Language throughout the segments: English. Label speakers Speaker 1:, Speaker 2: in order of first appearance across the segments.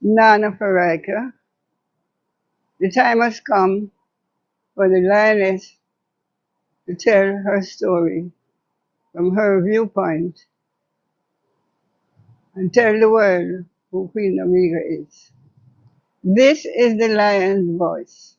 Speaker 1: Nana Farika, the time has come for the lioness to tell her story from her viewpoint and tell the world who Queen Omega is. This is the lion's voice.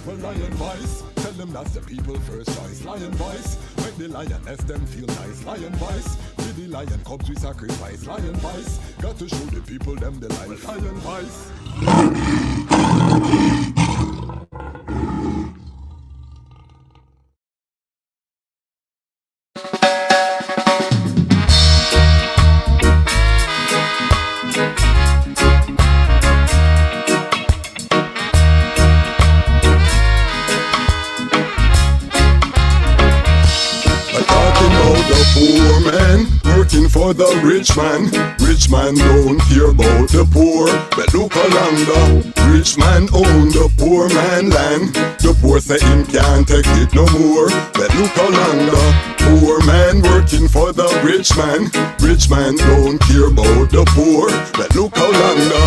Speaker 2: Well, lion voice, tell them that's the people first choice. Lion voice, make the lioness them feel nice. Lion voice, with the lion cubs we sacrifice. Lion voice, got to show the people them the life. Lion voice. Poor man working for the rich man. Rich man don't care about the poor. But look along the rich man own the poor man land. The poor say him can't take it no more. But look along the poor man working for the rich man. Rich man don't care about the poor. But look along the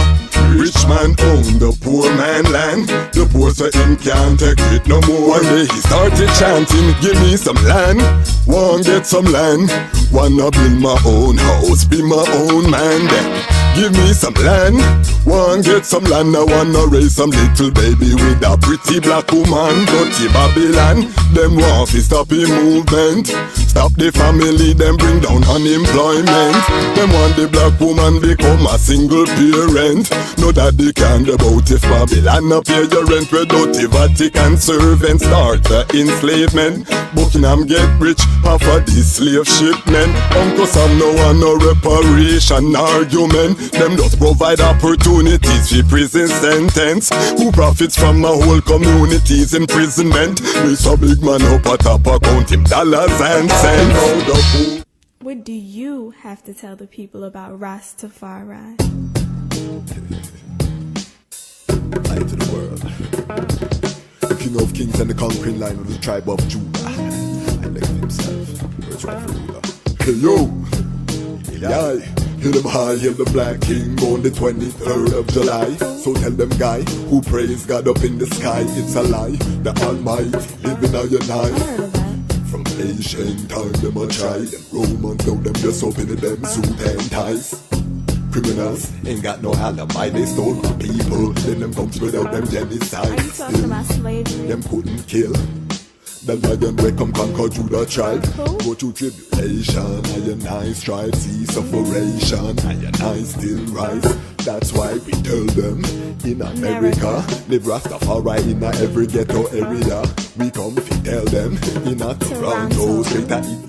Speaker 2: rich man own the poor man land. The poor say him can't take it no more. One day he started chanting, give me some land. Want get some land. Wanna build my own house, be my own man then. Give me some land. Want get some land. I wanna raise some little baby with a pretty black woman. Dirty Babylon, them want to stop the movement. Stop the family, them bring down unemployment. Them want the black woman become a single parent. No daddy can about if Babylon not pay your rent. Where dirty Vatican servants start the enslavement. Buckingham get rich off of this slave shipment. Uncle Sam no want no reparation argument. Them just provide opportunities for prison sentence. Who profits from a whole community's imprisonment? Mr. Big Man up at top account him dollars and cents.
Speaker 3: What do you have to tell the people about Ras Tafari?
Speaker 2: Light to the world. The king of kings and the conquering line of the tribe of Judah. And left himself. Where's my ruler? Hey yo! Yeah. Hear them high, hear the black king on the 23rd of July. So tell them guy who praise God up in the sky, it's a lie. The Almighty living on your night. From ancient time them a try. Them Romans know them just open them suit and ties. Criminals ain't got no alibi, they stole my people. Then them comes without them genocide.
Speaker 3: Are you talking about slavery?
Speaker 2: Them couldn't kill. The lion will come conquer Judah tribe.
Speaker 3: Who?
Speaker 2: Go through tribulation, and I strive, see sufferation, and I still rise. That's why we tell them in America, live Rastafari in every ghetto area. We come to tell them in a Toronto, straight at it.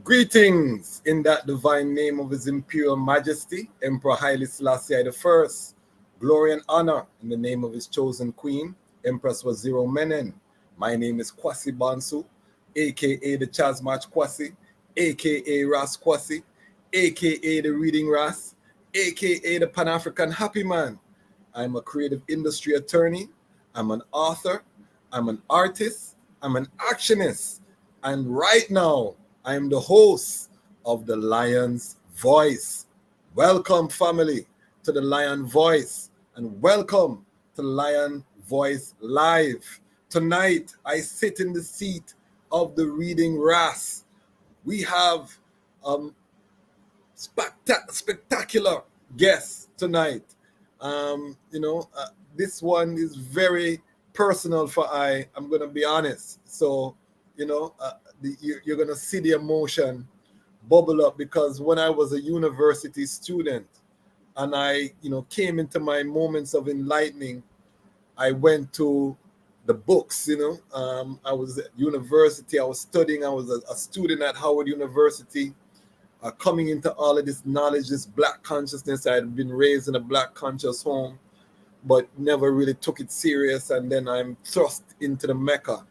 Speaker 2: Greetings in that divine name of His Imperial Majesty, Emperor Haile Selassie I. Glory and honor in the name of His chosen Queen, Empress Waziri Menen. My name is Kwasi Bansu, aka the Chazmach Kwasi, aka Ras Kwasi, aka the Reading Ras, aka the Pan-African Happy Man. I'm a creative industry attorney, I'm an author, I'm an artist, I'm an actionist, and right now, I am the host of the Lion's Voice. Welcome, family, to the Lion Voice, and welcome to Lion Voice Live. Tonight, I sit in the seat of the Reading Ras. We have spectacular guests tonight. This one is very personal for I'm going to be honest. So, you're going to see the emotion bubble up, because when I was a university student and I, came into my moments of enlightening, I went to the books, I was at university, I was studying, I was a student at Howard University, coming into all of this knowledge, this black consciousness. I had been raised in a black conscious home, but never really took it serious. And then I'm thrust into the Mecca.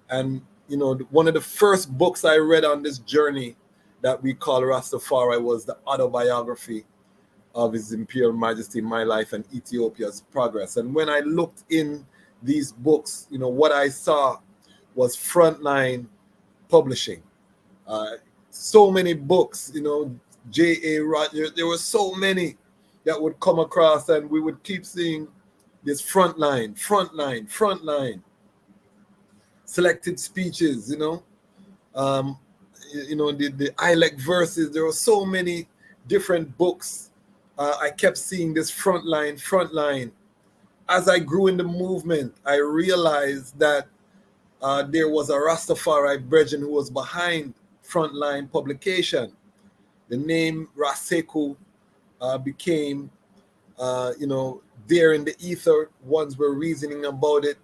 Speaker 2: And one of the first books I read on this journey that we call Rastafari was the autobiography of His Imperial Majesty, My Life and Ethiopia's Progress. And when I looked in these books, what I saw was Frontline Publishing. So many books, J.A. Rogers, there were so many that would come across, and we would keep seeing this frontline, selected speeches, the ILEC verses. There were so many different books. I kept seeing this frontline. As I grew in the movement, I realized that there was a Rastafari brethren who was behind Frontline publication. The name Ras Sekou became, there in the ether. Ones were reasoning about it.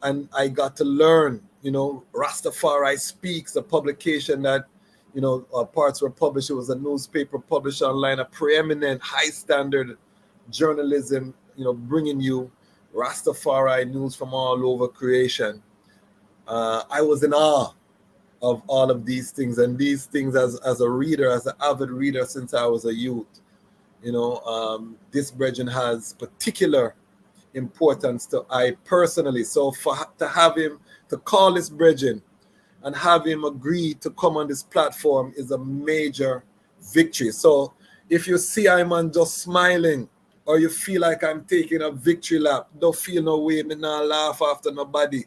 Speaker 2: And I got to learn, Rastafari Speaks, a publication that, parts were published. It was a newspaper published online, a preeminent, high standard journalism, bringing you Rastafari news from all over creation. I was in awe of all of these things, and these things as a reader, as an avid reader since I was a youth. This brethren has particular importance to I personally. So to have him, to call this brethren and have him agree to come on this platform is a major victory. So if you see I'm just smiling, or you feel like I'm taking a victory lap, don't feel no way, me not laugh after nobody.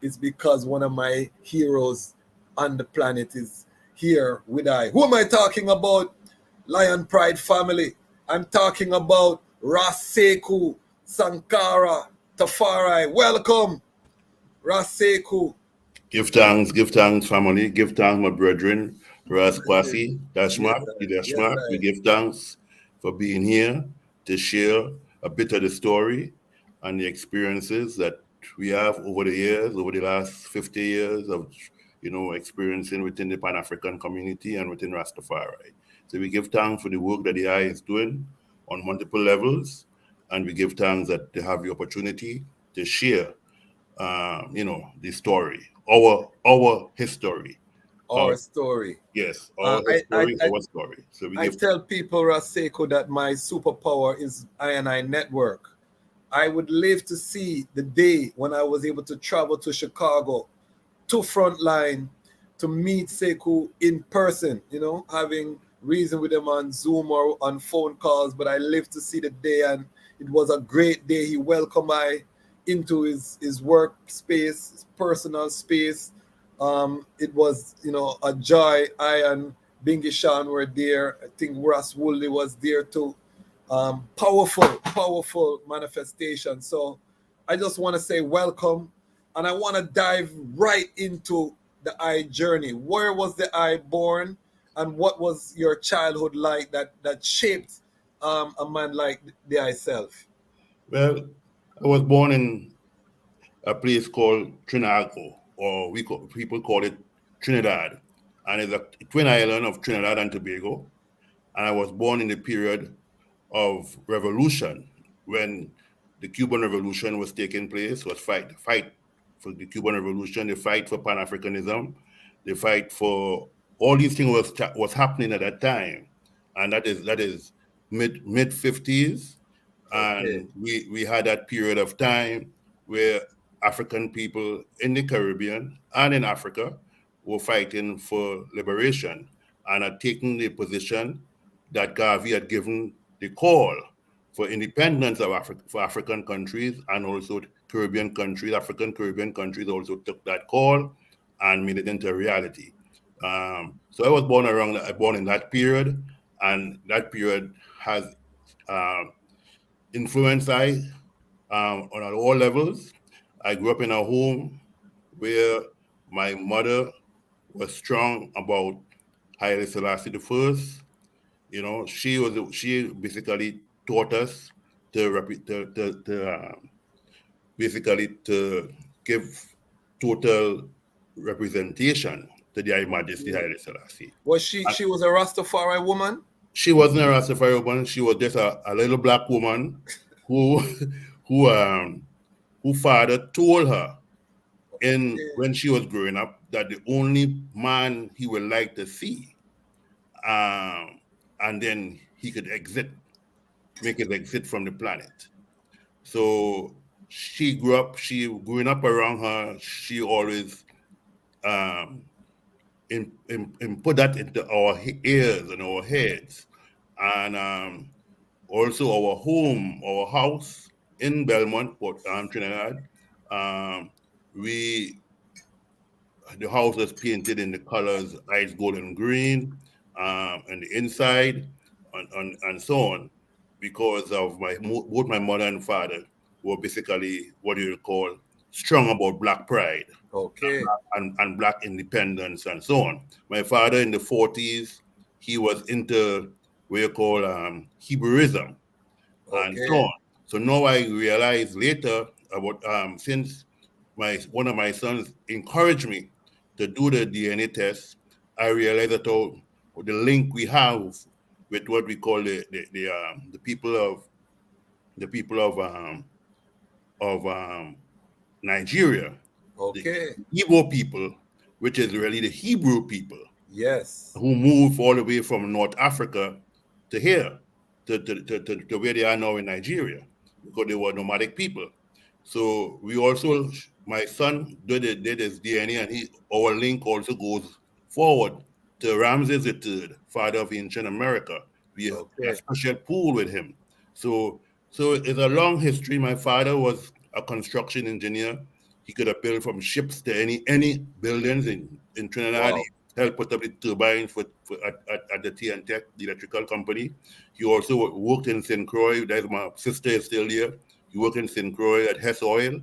Speaker 2: It's because one of my heroes on the planet is here with I. Who am I talking about? Lion Pride family. I'm talking about Ras Sekou Sankara Tafari. Welcome, Ras Sekou.
Speaker 4: Give thanks, family. Give thanks, my brethren. Ras Kwasi, Dashmak, we give thanks for being here to share a bit of the story and the experiences that we have over the years, over the last 50 years of, experiencing within the Pan-African community and within Rastafari. So we give thanks for the work that the I is doing on multiple levels, and we give thanks that they have the opportunity to share, the story, our history.
Speaker 2: Our story.
Speaker 4: Yes, our story. So
Speaker 2: I tell people, Ras Sekou, that my superpower is I network. I would live to see the day when I was able to travel to Chicago, to Frontline, to meet Sekou in person, having reason with him on Zoom or on phone calls. But I lived to see the day, and it was a great day. He welcomed me into his workspace, his personal space. It was, a joy. I and Bingi Shan were there. I think Ras Woolley was there too. Powerful manifestation. So I just want to say welcome, and I want to dive right into the I journey. Where was the I born, and what was your childhood like that shaped a man like the I self?
Speaker 4: Well, I was born in a place called Trinidad, or people call it Trinidad, and it's a twin island of Trinidad and Tobago. And I was born in the period of revolution, when the Cuban Revolution was taking place. Was fight for the Cuban Revolution, the fight for Pan-Africanism, the fight for all these things was happening at that time, and that is mid 50s, and we had that period of time where African people in the Caribbean and in Africa were fighting for liberation and had taken the position that Garvey had given the call for independence of for African countries, and also Caribbean countries. African Caribbean countries also took that call and made it into reality. So I was born in that period, and that period has influenced I on all levels. I grew up in a home where my mother was strong about Haile Selassie I. She basically taught us to give total representation to the High Majesty Haile Selassie.
Speaker 2: Was she was a Rastafari woman?
Speaker 4: She wasn't a Rastafari woman. She was just a little black woman who father told her when she was growing up, that the only man he would like to see, and then he could make his exit from the planet. So growing up around her, she always put that into our ears and our heads. And also our house in Belmont, Trinidad, the house was painted in the colors ice gold and green, and the inside and so on, because of both my mother and father were basically what you would call strong about black pride.
Speaker 5: Okay.
Speaker 4: And black independence and so on. My father in the 40s, he was into what you call Hebrewism and so on. So now I realize later about since one of my sons encouraged me to do the DNA test, I realized that the link we have with what we call the people of Nigeria, the Igbo people, which is really the Hebrew people, who moved all the way from North Africa to here, to where they are now in Nigeria, because they were nomadic people. So we also, my son did his DNA, and our link also goes forward to Ramses III, father of ancient America. We have a special pool with him. So it's a long history. My father was a construction engineer. He could have built from ships to any buildings in Trinidad. Wow. He helped put up the turbines at the TNTech, the electrical company. He also worked in St. Croix. My sister is still there. He worked in St. Croix at Hess Oil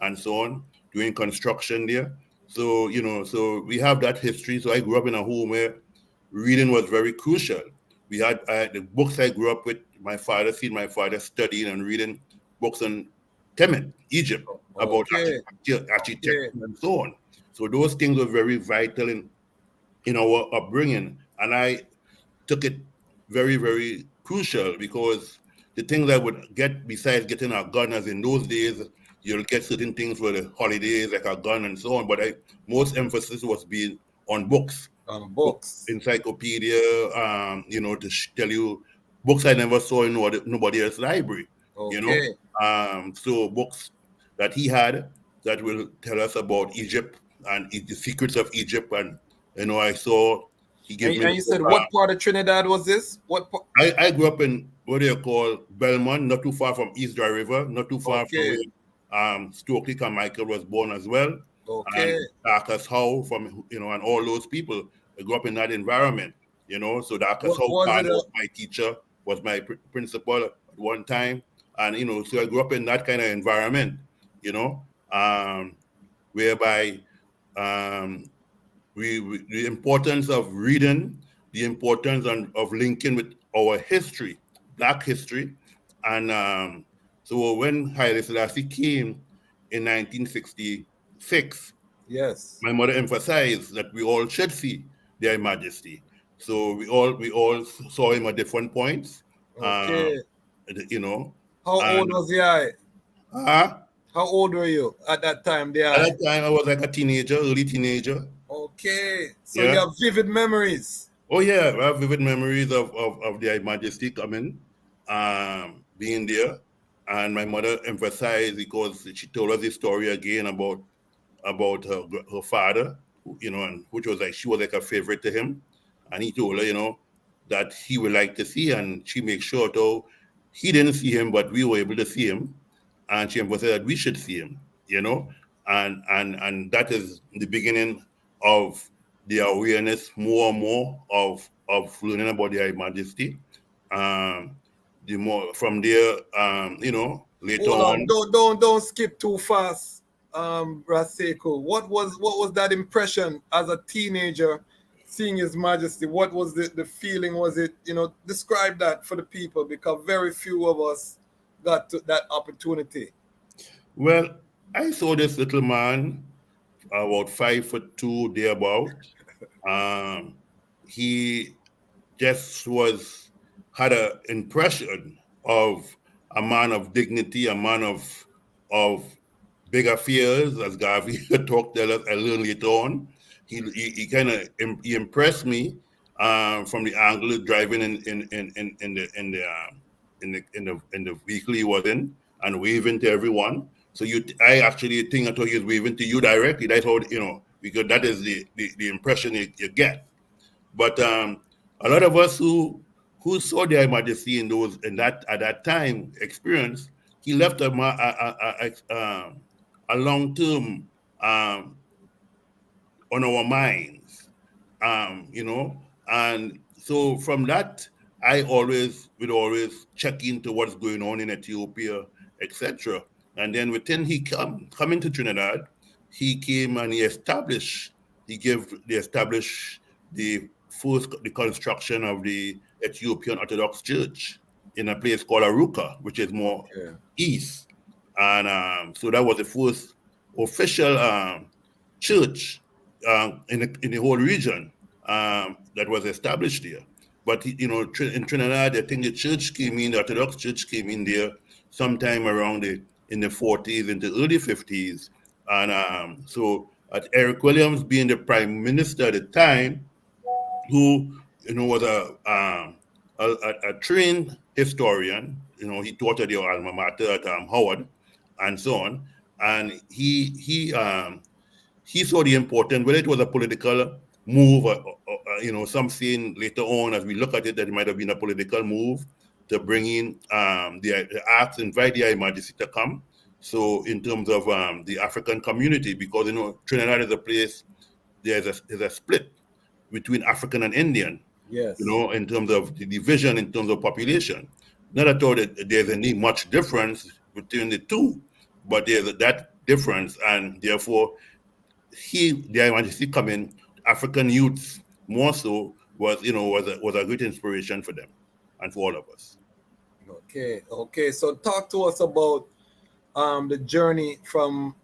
Speaker 4: and so on, doing construction there. So, so we have that history. So I grew up in a home where reading was very crucial. We had the books I grew up with. My father studying and reading books on Kemet, Egypt, about architecture and so on. So those things were very vital in our upbringing. And I took it very, very crucial, because the things I would get besides getting a gun, as in those days, you'll get certain things for the holidays, like a gun and so on. But most emphasis was being on books. Encyclopedia, to tell you books I never saw in nobody else's library. So books that he had that will tell us about Egypt and the secrets of Egypt. And I saw he gave me.
Speaker 5: And you said what part of Trinidad was this? What part?
Speaker 4: I grew up in what they call Belmont, not too far from East Dry River, not too far from where Stokely Carmichael was born as well. And Darcus Howe and all those people. I grew up in that environment, So Darcus Howe was my teacher, was my principal at one time. And, so I grew up in that kind of environment, whereby the importance of reading, the importance of linking with our history, Black history. And so when Haile Selassie came in 1966, my mother emphasized that we all should see Their Majesty. So we all saw him at different points.
Speaker 5: How old was the How old were you at that time?
Speaker 4: At that time, I was like a teenager, early teenager.
Speaker 5: Okay. So you have vivid memories.
Speaker 4: Oh yeah, I have vivid memories of Their Majesty coming, being there. And my mother emphasized, because she told us the story again about her father, and which was she was like a favorite to him. And he told her, that he would like to see, and she made sure though he didn't see him, but we were able to see him. And she emphasized that we should see him, and that is the beginning of the awareness more and more of learning about Their Majesty. The more from there, later on.
Speaker 5: Don't skip too fast, Ras Sekou. What was that impression as a teenager seeing His Majesty? What was the feeling? Was it, describe that for the people, because very few of us got to that opportunity.
Speaker 4: Well, I saw this little man, about 5'2", thereabout. He just had an impression of a man of dignity, a man of bigger fears, as Garvey talked a little later on. He kind of impressed me from the angle of driving in the vehicle he was in and waving to everyone. So I actually think I thought he was waving to you directly. That's how, because that is the impression you get. But a lot of us who saw Their Majesty at that time experience, he left a long-term on our minds, and so from that, I would always check into what's going on in Ethiopia, etc. And then within coming to Trinidad, he came and he established the construction of the Ethiopian Orthodox Church in a place called Aruka, which is more east. And so that was the first official church in the whole region that was established there. But in Trinidad, I think the Orthodox Church came in there sometime around in the 40s into early 50s. And so Eric Williams being the prime minister at the time, who was a trained historian, he taught at the alma mater at Howard and so on, and he saw the importance, whether it was a political move, some saying later on as we look at it that it might have been a political move to bring in invite the High Majesty to come. So in terms of the African community, because Trinidad is a place, there's a split between African and Indian.
Speaker 5: Yes.
Speaker 4: In terms of the division, in terms of population. Not at all that there's any much difference between the two, but there's that difference, and therefore the High Majesty coming, African youths more so was a great inspiration for them and for all of us.
Speaker 5: Okay. So talk to us about the journey from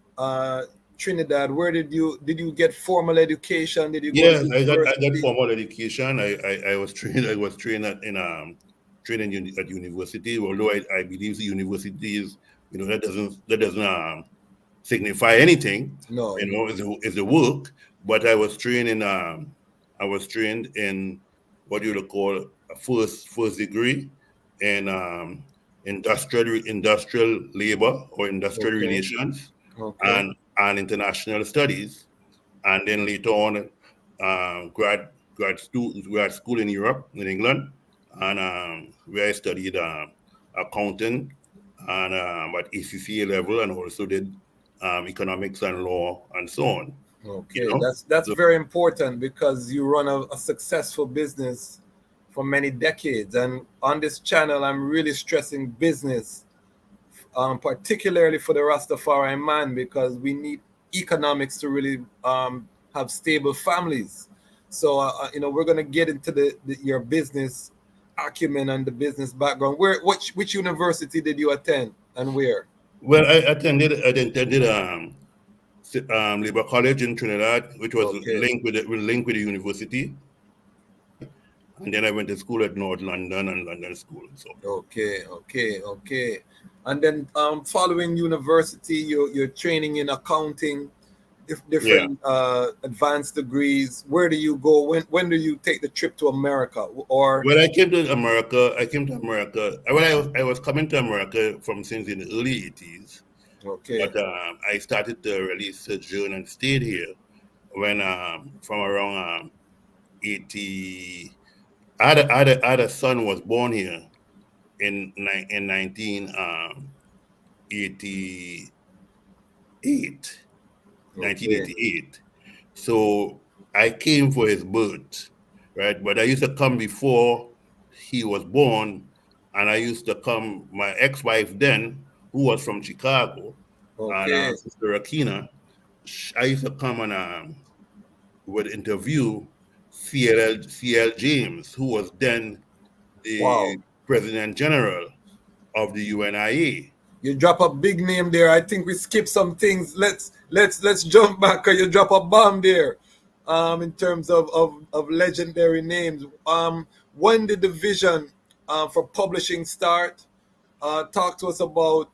Speaker 5: Trinidad. Where did you get formal education? Did you
Speaker 4: go to I got formal education. I was trained at university, although I believe the university is, that doesn't signify anything.
Speaker 5: No.
Speaker 4: It's the work. But I was trained in what you would call a first degree in industrial labor or industrial relations and international studies, and then later on grad school in Europe, in England, and where I studied accounting and at ACCA level, and also did economics and law and so on.
Speaker 5: Okay, that's very important, because you run a successful business for many decades, and on this channel I'm really stressing business, particularly for the Rastafari man, because we need economics to really have stable families. So we're going to get into your business acumen and the business background. Which university did you attend and where?
Speaker 4: Well, I attended Labour College in Trinidad, which was linked with the university. And then I went to school at North London and London School. So.
Speaker 5: Okay. And then following university, you're training in accounting, different advanced degrees. Where do you go? When do you take the trip to America? Or
Speaker 4: when I came to America, I was coming to America since in the early 80s.
Speaker 5: Okay.
Speaker 4: But I started to really sojourn and stayed here when from around 80. I had a son was born here in 1988. So I came for his birth, right? But I used to come before he was born, and I used to come. My ex-wife then, who was from Chicago, and Sister Akina, I used to come and would interview C.L. James, who was then the President General of the UNIA.
Speaker 5: You drop a big name there. I think we skipped some things. Let's jump back. You drop a bomb there, in terms of legendary names. When did the vision for publishing start? Talk to us about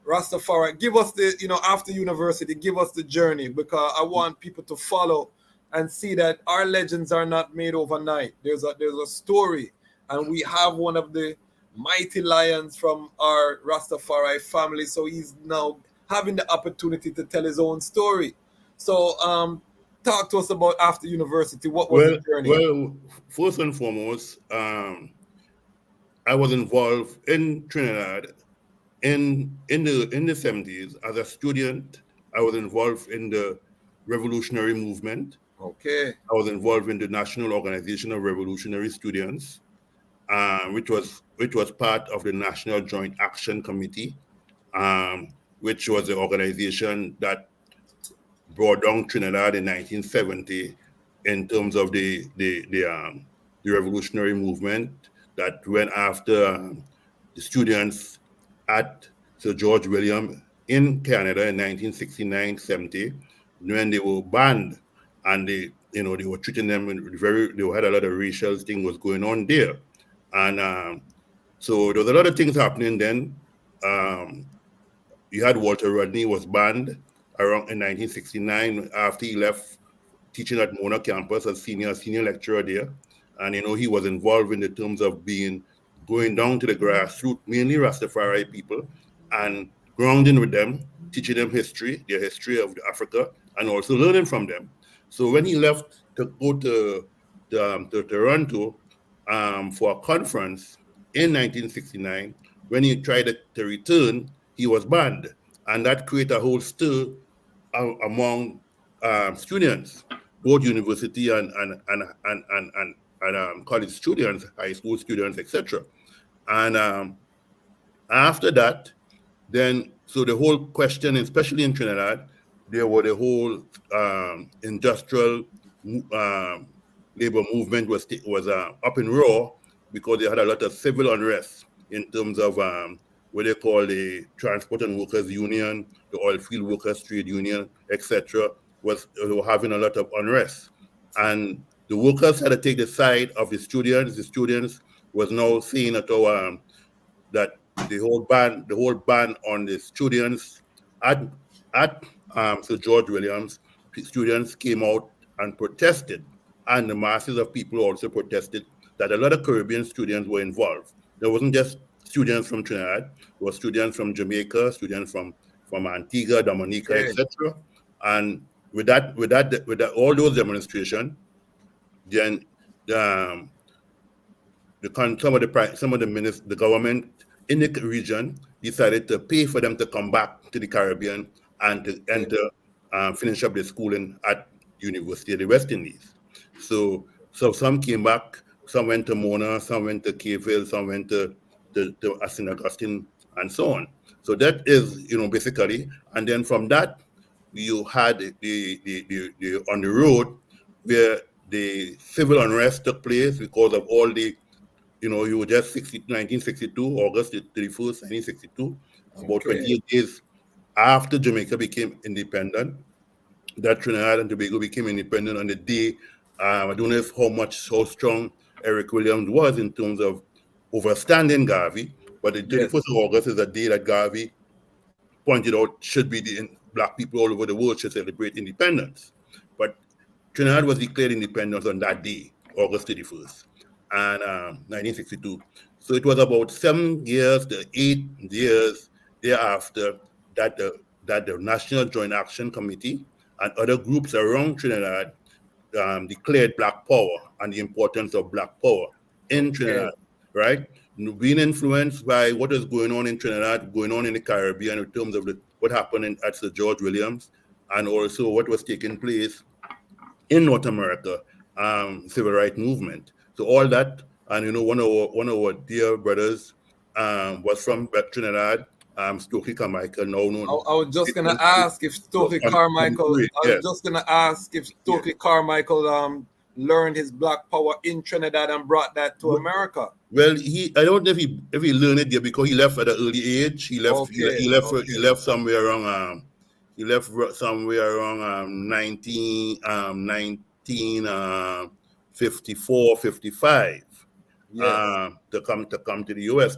Speaker 5: Rastafari. Give us the, after university, give us the journey, because I want people to follow and see that our legends are not made overnight. There's a story, and we have one of the mighty lions from our Rastafari family. So he's now having the opportunity to tell his own story. So talk to us about after university. What was the journey?
Speaker 4: Well, first and foremost, I was involved in Trinidad in the 70s as a student. I was involved in the revolutionary movement.
Speaker 5: Okay.
Speaker 4: I was involved in the National Organization of Revolutionary Students, which was part of the National Joint Action Committee, which was the organization that brought down Trinidad in 1970 in terms of the revolutionary movement that went after the students at Sir George William in Canada in 1969-70, when they were banned, and they were treating them they had a lot of racial thing was going on there, and so there was a lot of things happening then. You had Walter Rodney was banned around in 1969 after he left teaching at Mona campus as senior lecturer there, and he was involved in the terms of going down to the grassroots, mainly Rastafari people, and grounding with them, teaching them their history of Africa, and also learning from them. So when he left to go to Toronto for a conference in 1969, when he tried to return, he was banned, and that created a whole stir among students, both university and college students, high school students, etc. And after that, then so the whole question, especially in Trinidad, there were the whole industrial labor movement was up in raw, because they had a lot of civil unrest in terms of what they call the Transport and Workers Union, the Oil Field Workers Trade Union, etc. They were having a lot of unrest, and the workers had to take the side of the students. The students was now saying that the whole ban on the students at Sir George Williams, students came out and protested, and the masses of people also protested that a lot of Caribbean students were involved. There wasn't just students from Trinidad, there were students from Jamaica, students from Antigua, Dominica, etc. And with all those demonstrations, then the government in the region decided to pay for them to come back to the Caribbean and to enter, finish up their schooling at University of the West Indies. So some came back, some went to Mona, some went to Cave Hill, some went to St. Augustine, and so on. So that is, basically, and then from that, you had the on the road where the civil unrest took place because of all the, you were just 1962, August 31st, 1962, about 28 days after Jamaica became independent, that Trinidad and Tobago became independent on the day. I don't know how strong Eric Williams was in terms of overstanding Garvey, but the 31st of August is a day that Garvey pointed out should be Black people all over the world should celebrate independence. But Trinidad was declared independence on that day, August 31st, and 1962. So it was about 7 years to 8 years thereafter that the National Joint Action Committee and other groups around Trinidad declared Black power and the importance of Black power in Trinidad, right? Being influenced by what is going on in Trinidad, going on in the Caribbean in terms of what happened at Sir George Williams, and also what was taking place in North America, civil rights movement. So all that, and one of our dear brothers was from Trinidad, Stokely Carmichael. Now known.
Speaker 5: I was just gonna ask if Stokely Carmichael. Carmichael learned his Black power in Trinidad and brought that to America.
Speaker 4: Well, I don't know if he learned it there because he left at an early age. He left. He left somewhere around. He left somewhere around 1954, 55. Yes. To come to the US.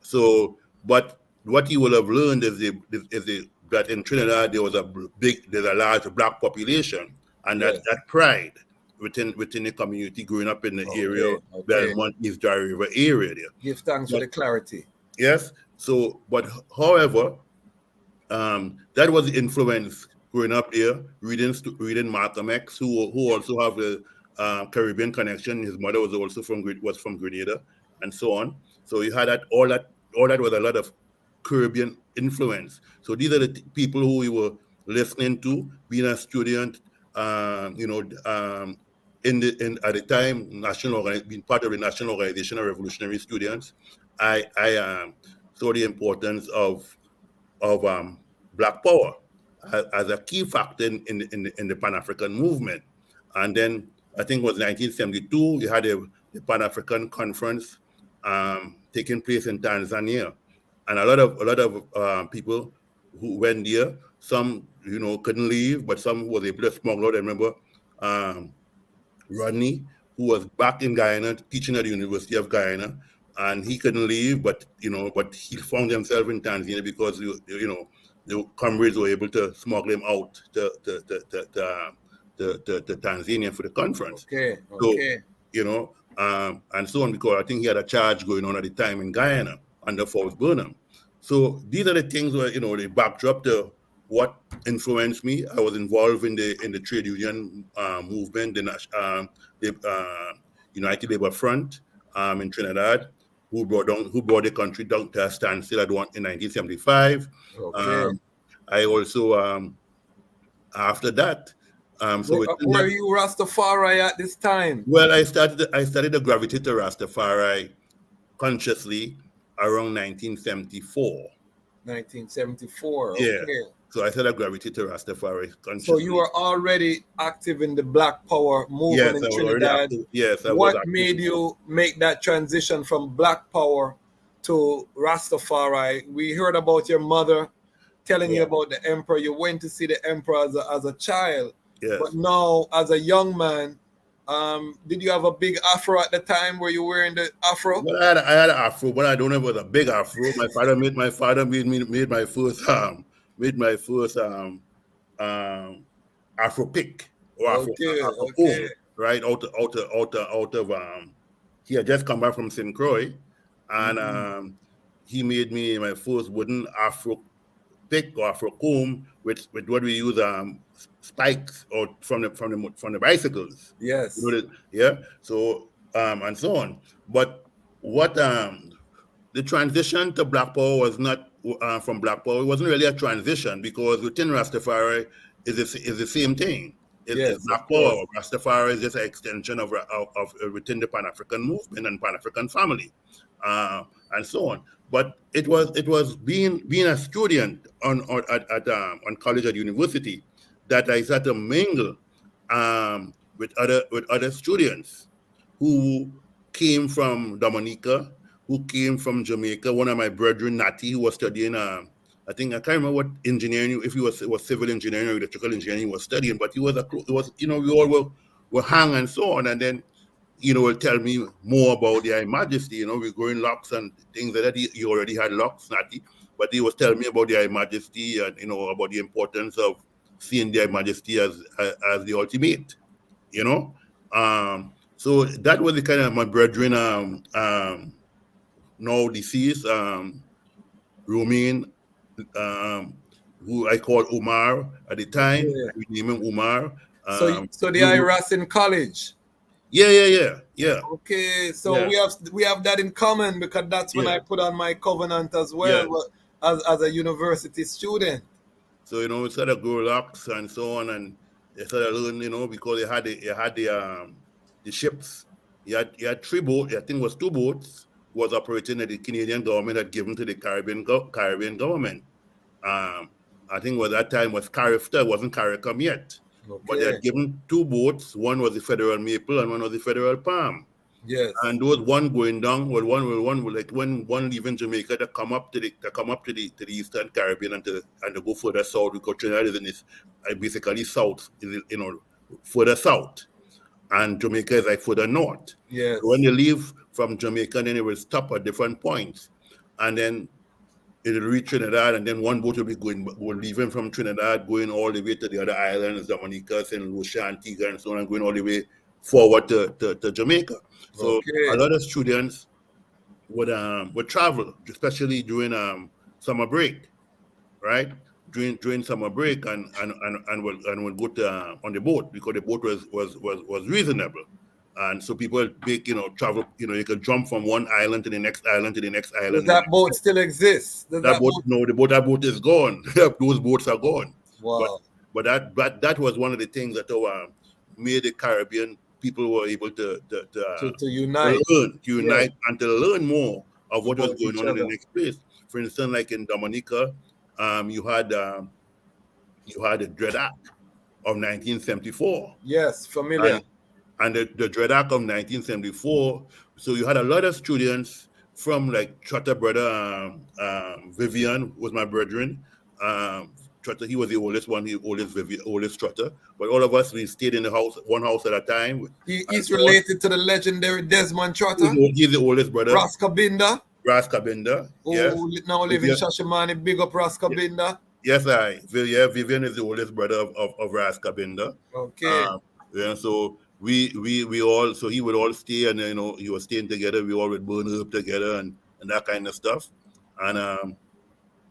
Speaker 4: So, but what you will have learned is that in Trinidad there's a large black population, and
Speaker 5: Yes.
Speaker 4: that pride within the community growing up in the area,
Speaker 5: Okay.
Speaker 4: Belmont, East Dry River area there.
Speaker 5: Give thanks for the clarity.
Speaker 4: Yes. So, but however, that was the influence growing up there, reading Malcolm X, who also have the Caribbean connection. His mother was also from Grenada, and so on. So you had all that was a lot of Caribbean influence. So these are the people who we were listening to, being a student, at the time, being part of the National Organization of Revolutionary Students. I saw the importance of Black Power as a key factor in the Pan-African movement. And then I think it was 1972, you had the Pan-African Conference taking place in Tanzania, and a lot of people who went there. Some couldn't leave, but some was able to smuggle out. I remember Rodney, who was back in Guyana teaching at the University of Guyana, and he couldn't leave, but he found himself in Tanzania because the comrades were able to smuggle him out to Tanzania for the conference.
Speaker 5: Okay.
Speaker 4: So, and so on, because I think he had a charge going on at the time in Guyana under Fort Burnham. So these are the things where, the backdrop to what influenced me. I was involved in the trade union movement, the United Labour Front in Trinidad, who brought the country down to a standstill in 1975.
Speaker 5: Okay.
Speaker 4: I also after that.
Speaker 5: Were you Rastafari at this time?
Speaker 4: Well, I started to gravitate to Rastafari consciously around 1974.
Speaker 5: 1974.
Speaker 4: Yeah.
Speaker 5: Okay.
Speaker 4: So I started to gravitate to Rastafari consciously.
Speaker 5: So you were already active in the Black Power movement in Trinidad.
Speaker 4: Yes, I was
Speaker 5: What
Speaker 4: active.
Speaker 5: made you make that transition from Black Power to Rastafari? We heard about your mother telling you about the emperor. You went to see the emperor as a child.
Speaker 4: Yes.
Speaker 5: But now, as a young man, did you have a big afro at the time? Were you wearing the afro?
Speaker 4: Well, I had an afro, but I don't know if it was a big afro. My father made my first afro pick or afro comb, right out of he had just come back from St. Croix, and he made me my first wooden afro pick or afro comb with what we use spikes or from the bicycles.
Speaker 5: Yes.
Speaker 4: So and so on. But what the transition to Black Power was not from Black Power. It wasn't really a transition, because within Rastafari is the same thing. It's Black Power. Rastafari is just an extension of within the Pan-African movement and Pan-African family, and so on. But it was being a student on college at university that I started to mingle with other students who came from Dominica, who came from Jamaica. One of my brethren, Natty, who was studying, I can't remember what engineering, if he was civil engineering or electrical engineering he was studying, but we all were hang and so on. And then, will tell me more about their Majesty. We're growing locks and things like that. He already had locks, Natty, but he was telling me about their Majesty and, about the importance of seeing their Majesty as the ultimate, So that was the kind of my brethren, now deceased, Romain, who I called Umar at the time. We named him Umar.
Speaker 5: So they are Ras in college.
Speaker 4: Yeah.
Speaker 5: Okay, so we have that in common, because that's when I put on my covenant as well, as a university student.
Speaker 4: So we started to grow locks and so on, and they started learning, because they had the ships. You had 3 boats. I think it was 2 boats was operating that the Canadian government had given to the Caribbean government. I think at that time was Carifta, it wasn't CARICOM yet. Okay. But they had given 2 boats. One was the Federal Maple and one was the Federal Palm.
Speaker 5: Yes.
Speaker 4: And there was one going down. Well, one like when one leaving Jamaica to come up to the Eastern Caribbean and to go further south, because Trinidad is in this basically south, further south, and Jamaica is like further north.
Speaker 5: Yes.
Speaker 4: So when they leave from Jamaica, then they will stop at different points, and then it'll reach Trinidad, and then one boat will be leaving from Trinidad, going all the way to the other islands, Dominica, St. Lucia, Antigua, and so on, and going all the way forward to Jamaica. So
Speaker 5: Okay.
Speaker 4: a lot of students would travel, especially during summer break, right? During summer break, and would go to on the boat, because the boat was reasonable. And so people make, travel, you could jump from one island to the next island to the next
Speaker 5: Does
Speaker 4: island.
Speaker 5: that boat still exist? Does
Speaker 4: That boat, no, that boat is gone. Those boats are gone.
Speaker 5: Wow.
Speaker 4: But that was one of the things that made the Caribbean people were able to
Speaker 5: unite.
Speaker 4: to unite and to learn more of what was
Speaker 5: About
Speaker 4: going
Speaker 5: each
Speaker 4: on in the
Speaker 5: other.
Speaker 4: next place. For instance, like in Dominica, you had the Dread Act of 1974.
Speaker 5: Yes, familiar.
Speaker 4: And the Dread Act of 1974. So you had a lot of students from, like, Trotter brother Vivian was my brethren. Trotter, he was the oldest one, oldest Trotter. But all of us, we stayed in the house, one house at a time.
Speaker 5: He's related to the legendary Desmond Trotter.
Speaker 4: He's the oldest brother.
Speaker 5: Ras Kabinda.
Speaker 4: Ras Kabinda. Yes.
Speaker 5: Who now live in Shashamane. Big up Ras Kabinda.
Speaker 4: Yes, Vivian is the oldest brother of Ras Kabinda.
Speaker 5: Okay.
Speaker 4: Yeah, so we all, so he would all stay, and he was staying together. We all would burn up together and that kind of stuff. And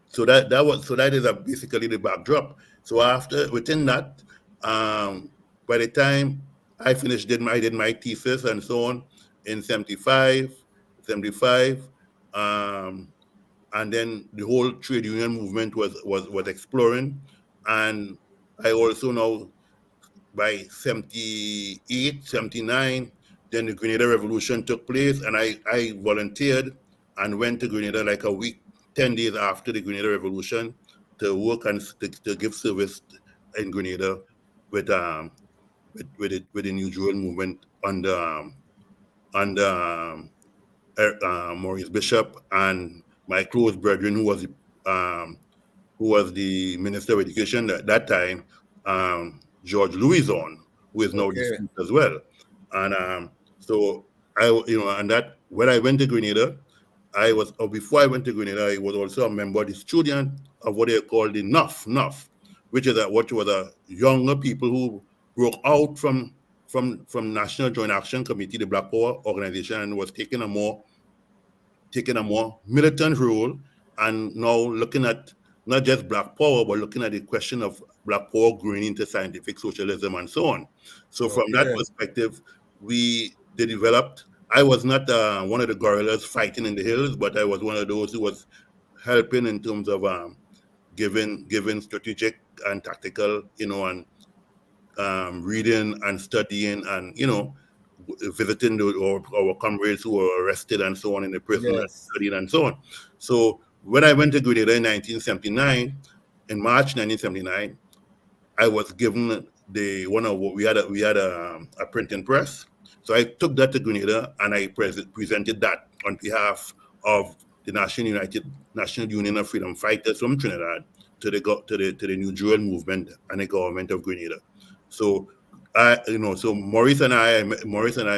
Speaker 4: so that is basically the backdrop. So within that, by the time I finished, did my thesis and so on in 75, and then the whole trade union movement was exploring, and I also now, by 78, 79, then the Grenada Revolution took place, and I volunteered and went to Grenada like a week, 10 days after the Grenada Revolution, to work and to give service in Grenada with the New Jewel movement under Maurice Bishop, and my close brethren, who was the Minister of Education at that time, George Louison, who is now deceased as well. And so when I went to Grenada, before I went to Grenada, I was also a member, the student of what they called the NUF, which was a younger people who broke out from National Joint Action Committee, the Black Power organization, and was taking a more militant role, and now looking at not just Black Power, but looking at the question of Black Power growing into scientific socialism and so on. So from that perspective, they developed. I was not one of the guerrillas fighting in the hills, but I was one of those who was helping in terms of giving strategic and tactical, and reading and studying, and visiting our comrades who were arrested and so on in the prison, and studying and so on. So when I went to Grenada in 1979, in March 1979, I was given we had a printing press. So I took that to Grenada, and I presented that on behalf of the National Union of Freedom Fighters from Trinidad to the New Jewel movement and the government of Grenada. So so Maurice and I,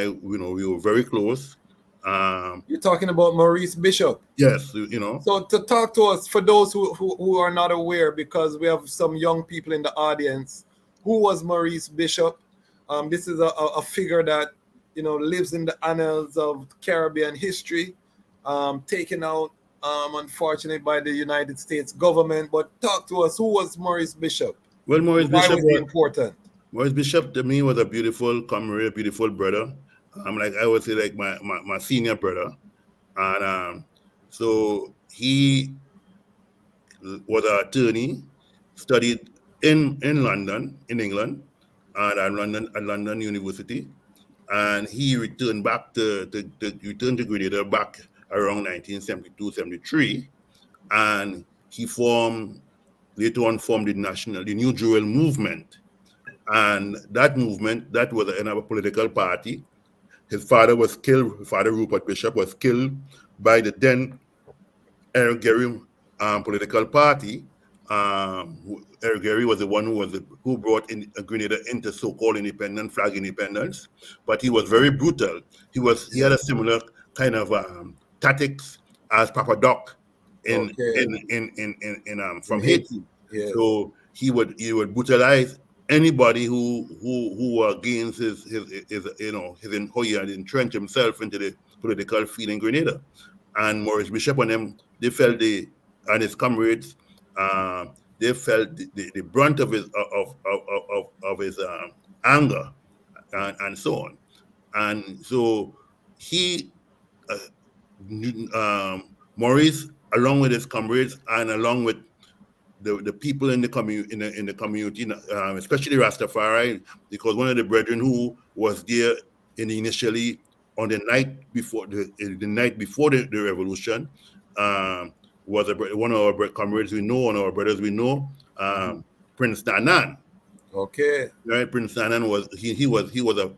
Speaker 4: we were very close.
Speaker 5: You're talking about Maurice Bishop.
Speaker 4: Yes,
Speaker 5: So to talk to us, for those who are not aware, because we have some young people in the audience, who was Maurice Bishop? This is a figure that lives in the annals of Caribbean history, taken out, unfortunately, by the United States government. But talk to us, who was Maurice Bishop?
Speaker 4: Well, Maurice Bishop
Speaker 5: was important.
Speaker 4: Maurice Bishop to me was a beautiful comrade, beautiful brother. I would say, like my senior brother, and so he was an attorney, studied in London, in England, and at London University, and he returned to Grenada back around 1972-73, and he later on formed the New Jewel movement. And that movement, that was another political party. His father was killed. His father, Rupert Bishop, was killed by the then Eric Gary political party. Eric Gary was the one who brought in Grenada into so-called flag independence. But he was very brutal. He had a similar kind of tactics as Papa Doc from
Speaker 5: In
Speaker 4: Haiti.
Speaker 5: Haiti. Yes.
Speaker 4: So he would brutalize anybody who were against his how he had entrenched himself into the political field in Grenada. And Maurice Bishop and them, they felt and his comrades, they felt the brunt of his anger and so on. And so he Maurice, along with his comrades and along with the people in the community, especially Rastafari, because one of the brethren who was there initially on the night before the revolution was one of our comrades we know, one of our brothers we know, Prince Danan.
Speaker 5: Okay.
Speaker 4: Right, Prince Danan was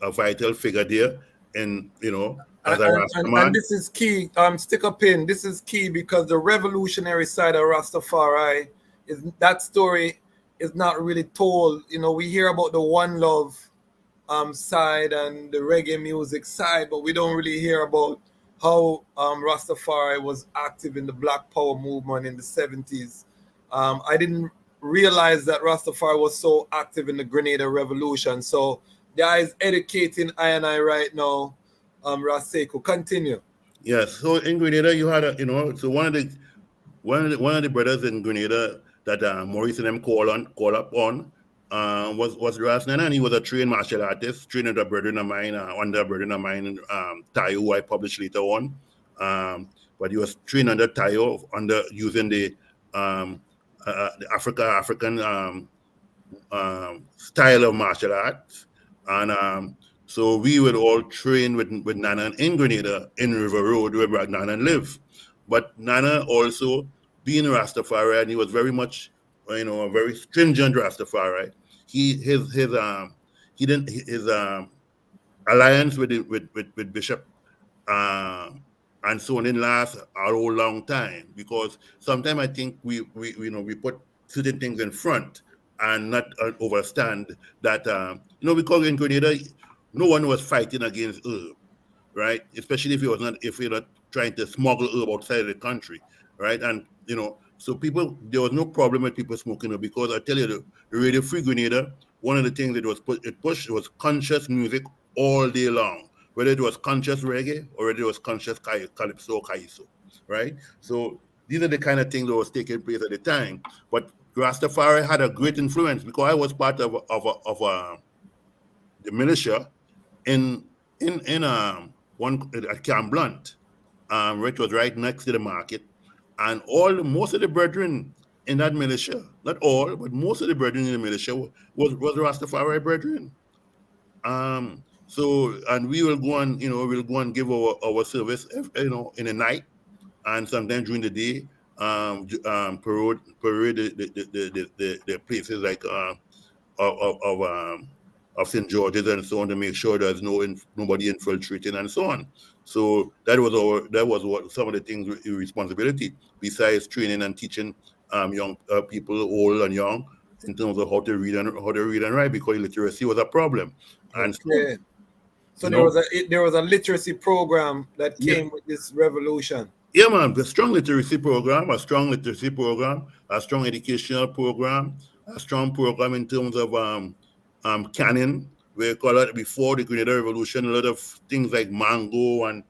Speaker 4: a vital figure there, and as a Rastaman.
Speaker 5: And this is key. Stick a pin. This is key because the revolutionary side of Rastafari that story is not really told. We hear about the One Love side and the reggae music side, but we don't really hear about how Rastafari was active in the Black Power movement in the 70s. I didn't realize that Rastafari was so active in the Grenada Revolution. So the guy is educating I and I right now. Ras Sekou, continue.
Speaker 4: Yes. So in Grenada, you had so one of the brothers in Grenada that Maurice and them call up on was Ras Nana, and he was a trained martial artist, trained under a brethren of mine, Tayo, who I published later on. But he was trained under Tayo, using the African style of martial arts, and so we would all train with Nana in Grenada, in River Road, where Nana lived. But Nana also, being a Rastafari, and he was very much, a very stringent Rastafari. His alliance with Bishop and so on didn't last a whole long time, because sometimes I think we put certain things in front and not understand that because in Grenada no one was fighting against herb, right? Especially if you're not trying to smuggle herb outside of the country, right? And so there was no problem with people smoking herb, because I tell you, the Radio Free Grenada, one of the things it pushed was conscious music all day long, whether it was conscious reggae or whether it was conscious calypso or calypso, right? So these are the kind of things that was taking place at the time. But Rastafari had a great influence, because I was part of the militia in one at Camp Blunt, which was right next to the market, and most of the brethren in that militia, not all, but most of the brethren in the militia was Rastafari brethren. So, and we will go and we'll go and give our service in the night, and sometimes during the day, parade the places like of St. George's and so on, to make sure there's nobody infiltrating and so on. So that was what some of the things responsibility, besides training and teaching young people, old and young, in terms of how to read and write, because literacy was a problem. And
Speaker 5: so there was a literacy program that came with this revolution.
Speaker 4: Yeah, man, a strong literacy program, a strong educational program, a strong program in terms of canon. We call it, before the Grenada Revolution, a lot of things like mango and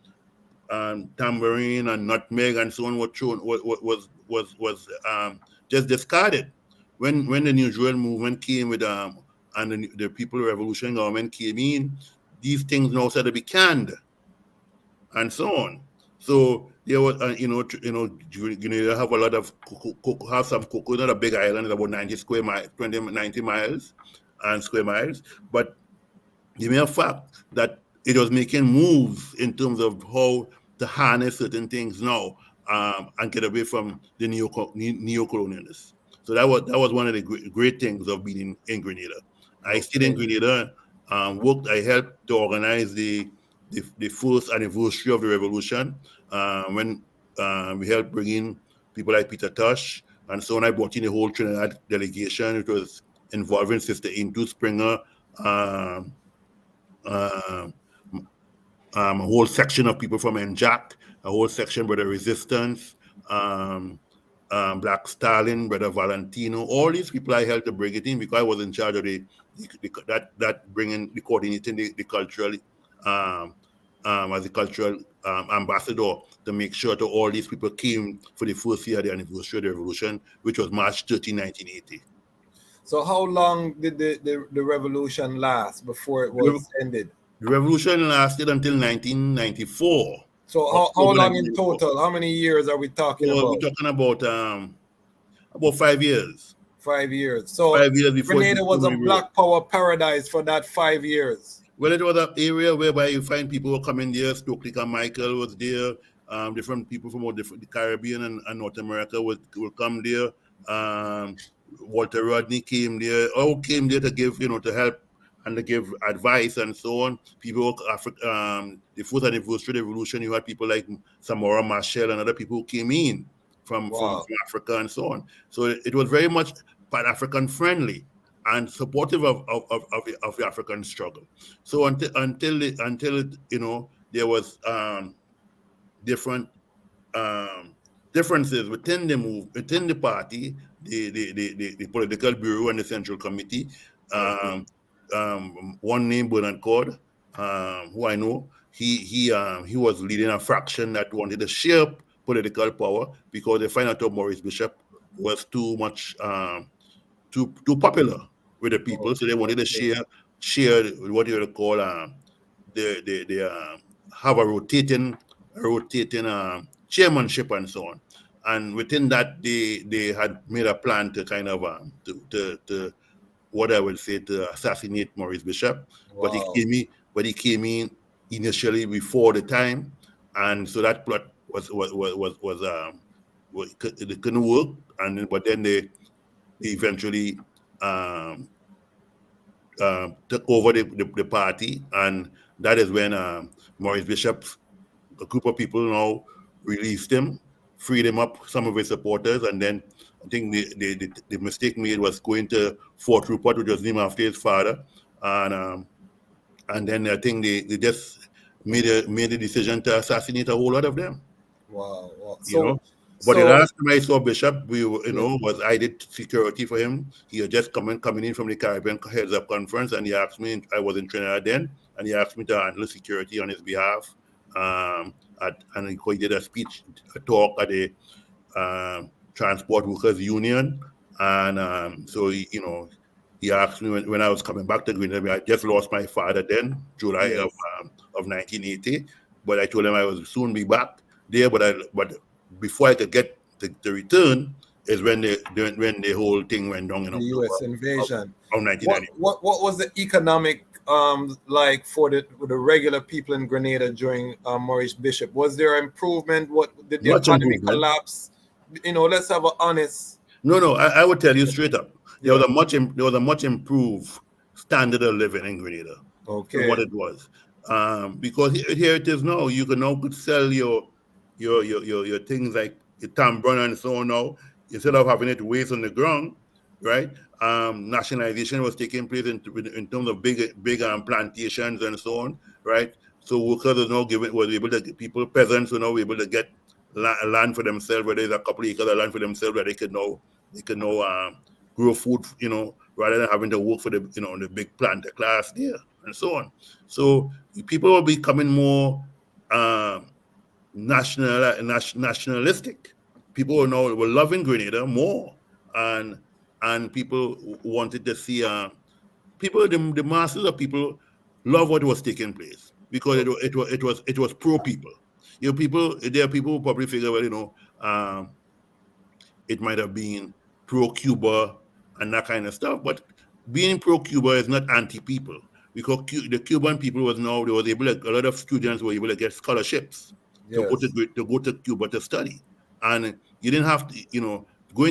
Speaker 4: tambourine and nutmeg and so on was just discarded when the New Jewel movement came with and the People Revolution government came in. These things now started to be canned and so on. So there was, Grenada have a lot of have some cocoa. Not a big island, it's about 90 miles and square miles. But the mere fact that it was making moves in terms of how to harness certain things now and get away from the neo-colonialists. So that was one of the great things of being in Grenada. I stayed in Grenada, worked. I helped to organize the first anniversary of the revolution, when we helped bring in people like Peter Tosh and so on. I brought in the whole Trinidad delegation. It was involving Sister Intu Springer, a whole section of people from NJAC, a whole section by the Resistance, Black Stalin, Brother Valentino, all these people I helped to bring it in because I was in charge of that bringing the coordinating the cultural as a cultural ambassador to make sure that all these people came for the first year of the anniversary of the revolution, which was March 13, 1980.
Speaker 5: So how long did the revolution last before it was ended?
Speaker 4: The revolution lasted until 1994.
Speaker 5: So how long in total? How many years are we talking about?
Speaker 4: We're talking about 5 years.
Speaker 5: 5 years. So
Speaker 4: 5 years before
Speaker 5: Grenada was a black power paradise for that 5 years.
Speaker 4: Well, it was an area whereby you find people who come in there. Stokely Carmichael was there. Different people from all the Caribbean and North America will come there. Walter Rodney came there. All came there to give, to help and to give advice and so on. People, the first anniversary of the revolution, you had people like Samora Machel and other people who came in from Africa and so on. So it was very much Pan-African friendly and supportive of the African struggle. So until there was different differences within the party, the political bureau and the central committee. One named Bernard Cord, who I know, he was leading a fraction that wanted to share political power because they find out that Maurice Bishop was too much too popular with the people, so they wanted to share what you would call they have a rotating chairmanship and so on. And within that, they had made a plan to kind of to what I would say to assassinate Maurice Bishop. But he came in initially before the time, and so that plot it couldn't work. But then they eventually took over the party, and that is when Maurice Bishop's a group of people now released him, freed him up, some of his supporters, and then I think the mistake made was going to Fort Rupert, which was named after his father, and then I think they just made a decision to assassinate a whole lot of them.
Speaker 5: Wow.
Speaker 4: But the last time I saw Bishop, was I did security for him. He had just coming in from the Caribbean Heads Up Conference, and he asked me, I was in Trinidad then, and he asked me to handle security on his behalf. And he did a talk at the Transport Workers Union, and so he asked me when I was coming back to Grenada. I just lost my father then, July of 1980, but I told him I would soon be back there. But before I could get the return is when the whole thing went down in
Speaker 5: the U.S. invasion
Speaker 4: of 1990.
Speaker 5: What was the economic like for the regular people in Grenada during Maurice Bishop? Was there improvement? What did the economy collapse? Let's have an honest.
Speaker 4: No, I would tell you straight up. There was a much improved standard of living in Grenada.
Speaker 5: Okay.
Speaker 4: From what it was, because here it is now. You can now sell your things like your tambron and so on now, instead of having it waste on the ground, right? Nationalization was taking place in terms of big plantations and so on, right? So workers are now peasants were now able to get land for themselves, where there's a couple of acres of land for themselves, where they could now grow food, rather than having to work for the big planter class there and so on. So people will be becoming more nationalistic. People were loving Grenada more, and people wanted to see the masses of people love what was taking place because it was pro people. There are people who probably figure, it might have been pro Cuba and that kind of stuff, but being pro Cuba is not anti people, because the Cuban people a lot of students were able to get scholarships to go to Cuba to study, and you didn't have to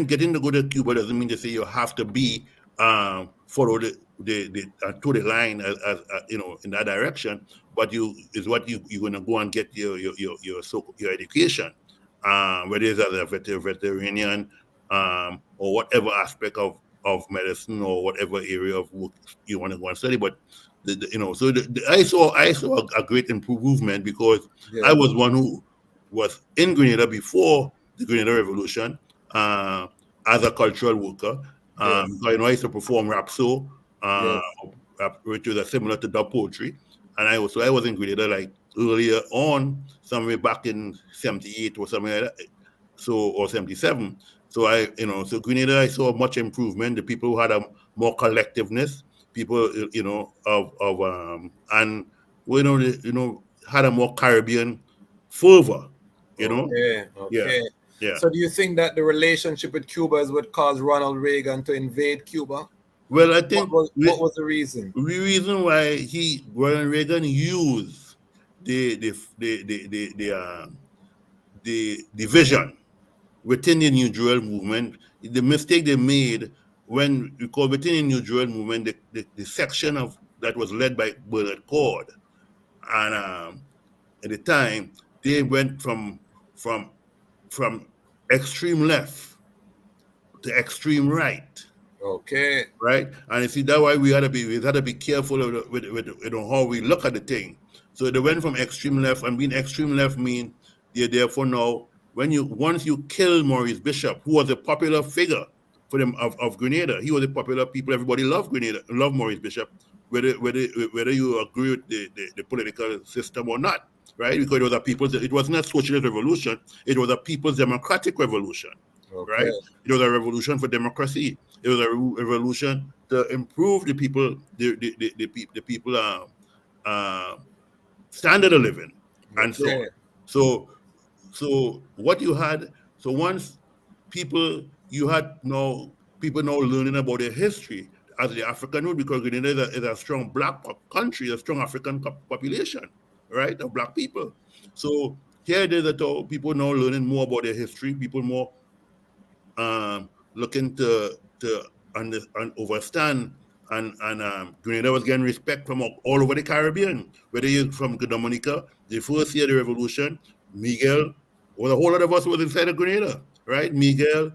Speaker 4: getting to go to Cuba doesn't mean to say you have to be follow the to the line as in that direction, but you're going to go and get your education, whether it's as a veterinarian or whatever aspect of medicine or whatever area of work you want to go and study. But I saw a great improvement because I was one who was in Grenada before the Grenada Revolution. as a cultural worker. Because, I used to perform Rasu, which was similar to dub poetry, and I was in Grenada like earlier on, somewhere back in '78 or something like that, or '77. So so Grenada, I saw much improvement. The people had a more collectiveness. People, and had a more Caribbean fervor.
Speaker 5: Okay.
Speaker 4: Yeah.
Speaker 5: So do you think that the relationship with Cuba is what caused Ronald Reagan to invade Cuba?
Speaker 4: Well, I think
Speaker 5: what was the reason?
Speaker 4: The reason why Ronald Reagan used the vision within the New Jewel movement, the mistake they made when you call within the New Jewel movement, the section of that was led by Bernard Cord, and at the time they went from extreme left to extreme right.
Speaker 5: Okay.
Speaker 4: Right, and you see that's why we had to be careful with how we look at the thing. So they went from extreme left, and being extreme left mean they're therefore now once you kill Maurice Bishop, who was a popular figure for them of Grenada, he was a popular people. Everybody loved Grenada, loved Maurice Bishop, whether you agree with the political system or not, right? Because it was not a socialist revolution, it was a people's democratic revolution.
Speaker 5: Okay.
Speaker 4: Right? It was a revolution for democracy. It was a revolution to improve the people, the people standard of living, and so on. So what you had, so once people now learning about their history as the African root, because Grenada is a strong black country, a strong African population, right, of black people. So here it is that people now learning more about their history, people more looking to understand, and Grenada was getting respect from all over the Caribbean, whether you're from Dominica. The first year of the revolution, Miguel, a whole lot of us was inside of Grenada, right? Miguel,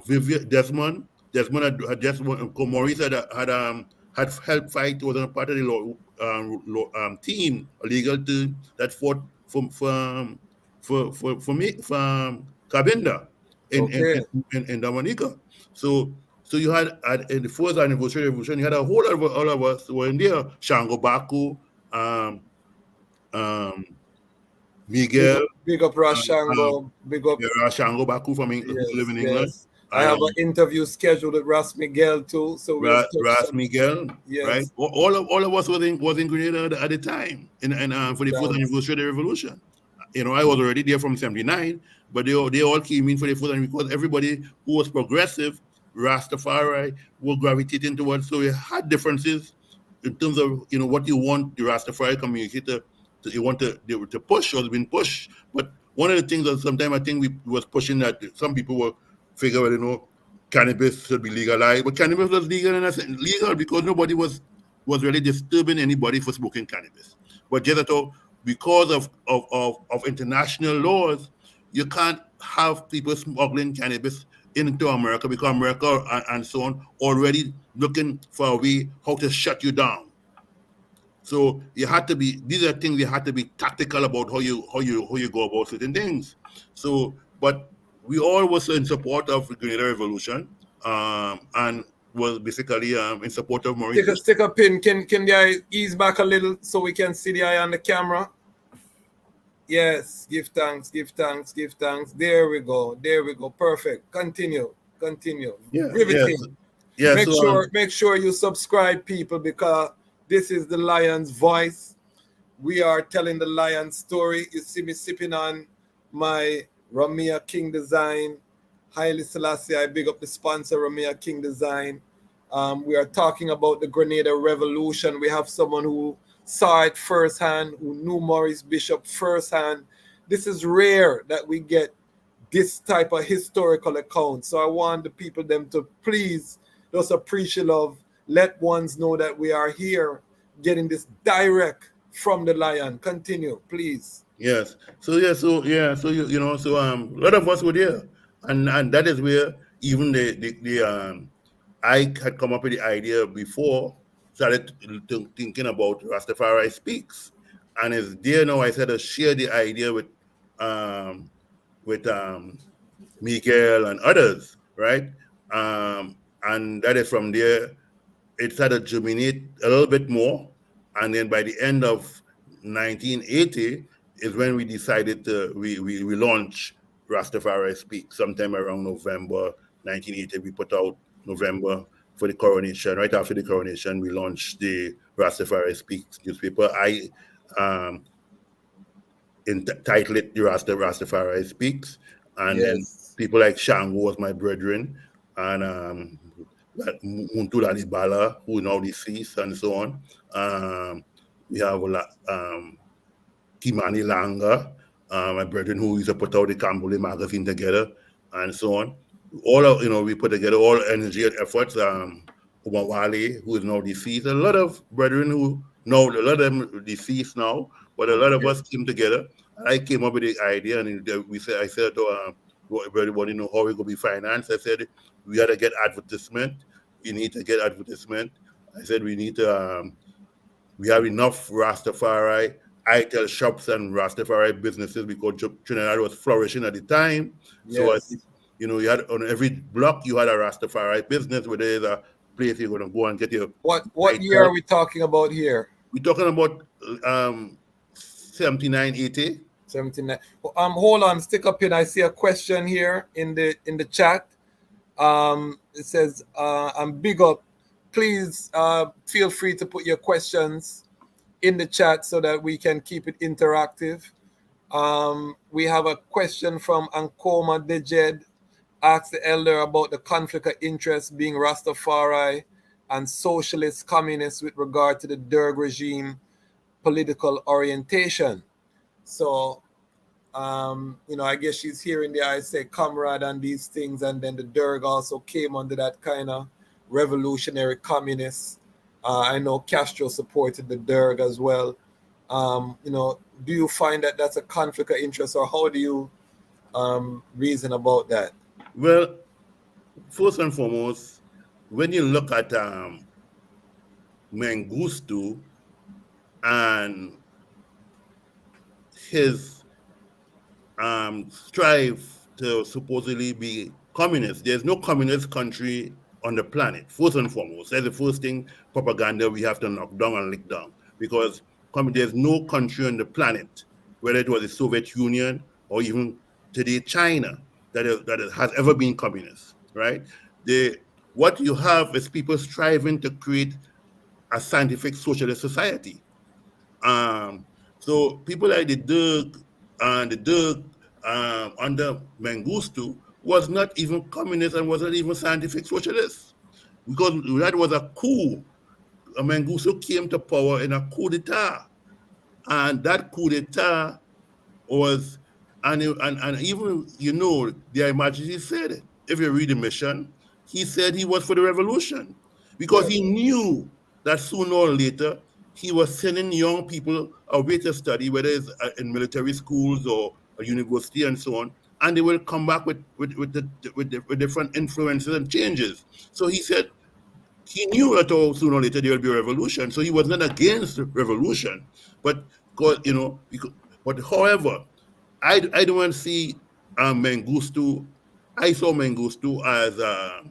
Speaker 4: Vivian, Desmond had just Maurice had helped fight, was a part of the team, a legal team that fought for Cabinda in Dominica. So you had in the first anniversary revolution, you had a whole lot of all of us were in there. Shango Baku, Miguel,
Speaker 5: big up Ras Shango, big up
Speaker 4: Ras Shango Baku from England, who live in England.
Speaker 5: Yes. I have an interview scheduled with Ras Miguel too. So
Speaker 4: Ras Miguel,
Speaker 5: yes.
Speaker 4: Right? All of us was in Grenada at the time, and for the first anniversary of the revolution. I was already there from '79, but they all came in for the first, because everybody who was progressive, Rastafari, were gravitating towards. So we had differences in terms of what you want the Rastafari community to push, or been pushed. But one of the things that sometimes I think we was pushing, that some people were figuring, cannabis should be legalized, but cannabis was legal because nobody was really disturbing anybody for smoking cannabis. But just at all, because of international laws, you can't have people smuggling cannabis into America, because America and so on already looking for a way how to shut you down. So these are things you had to be tactical about how you go about certain things. So, but we all was in support of the Grenada Revolution, and was basically in support of Maurice.
Speaker 5: Stick a pin. Can the eye ease back a little so we can see the eye on the camera? Yes. Give thanks. There we go. Perfect. Continue.
Speaker 4: Yeah.
Speaker 5: Riveting.
Speaker 4: Yeah.
Speaker 5: Make sure you subscribe, people, because this is the Lion's voice. We are telling the Lion story. You see me sipping on my Ramia King Design. Haile Selassie, I big up the sponsor, Ramia King Design. We are talking about the Grenada Revolution. We have someone who saw it firsthand, who knew Maurice Bishop firsthand. This is rare that we get this type of historical account. So I want the people them to please just appreciate love. Let ones know that we are here getting this direct from the Lion. Continue, please.
Speaker 4: Yes. So a lot of us were there, and that is where even I had come up with the idea before, started thinking about Rastafari Speaks, and it's there now. I said to share the idea with Miguel and others, right? And that is from there, it started to germinate a little bit more. And then by the end of 1980 is when we decided we launched Rastafari Speaks sometime around November 1980. We put out November for the coronation. Right after the coronation, we launched the Rastafari Speaks newspaper. I entitled it the Rastafari Speaks. And then
Speaker 5: Yes.
Speaker 4: people like Shango was my brethren, and Muntula Bala, who now deceased, and so on. We have Kimani Langa, my brethren who used to put out the Kambule magazine together, and so on. All of, we put together all energy and efforts. Umawale, who is now deceased, a lot of brethren who know, a lot of them are deceased now, but a lot of us came together. And I came up with the idea, and I said to everybody know how we going to be financed. I said we got to get advertisement. We need to get advertisement. I said we need to. We have enough Rastafari ITEL shops and Rastafari businesses because Trinidad was flourishing at the time.
Speaker 5: Yes.
Speaker 4: So you had on every block you had a Rastafari business where there's a place you're going to go and get your.
Speaker 5: What year are we talking about here?
Speaker 4: We're talking about 79, 80.
Speaker 5: 79. Hold on, stick up in. I see a question here in the chat. It says, I'm big up. Please feel free to put your questions in the chat so that we can keep it interactive. We have a question from Ankoma Dejed. Asked the elder about the conflict of interest being Rastafari and socialist communists with regard to the Derg regime political orientation. So, I guess she's hearing the I say comrade and these things, and then the Derg also came under that kind of revolutionary communist. I know Castro supported the Derg as well. Do you find that that's a conflict of interest, or how do you reason about that?
Speaker 4: Well, first and foremost, when you look at Mengistu and his strive to supposedly be communist, there's no communist country on the planet, first and foremost. That's the first thing, propaganda we have to knock down and lick down. Because there's no country on the planet, whether it was the Soviet Union or even today China, that has ever been communist, right? What you have is people striving to create a scientific socialist society. So people like the Derg under Mengistu was not even communist and was not even scientific socialist, because that was a coup. Mengistu came to power in a coup d'etat, and that coup d'etat was, and even the Majesty said, if you read the mission, he said he was for the revolution, because he knew that sooner or later he was sending young people away to study, whether it's in military schools or a university and so on, and they will come back with different influences and changes. So he said he knew that sooner or later there will be a revolution. So he was not against the revolution, but however, I don't see Mengistu. I saw Mengistu as a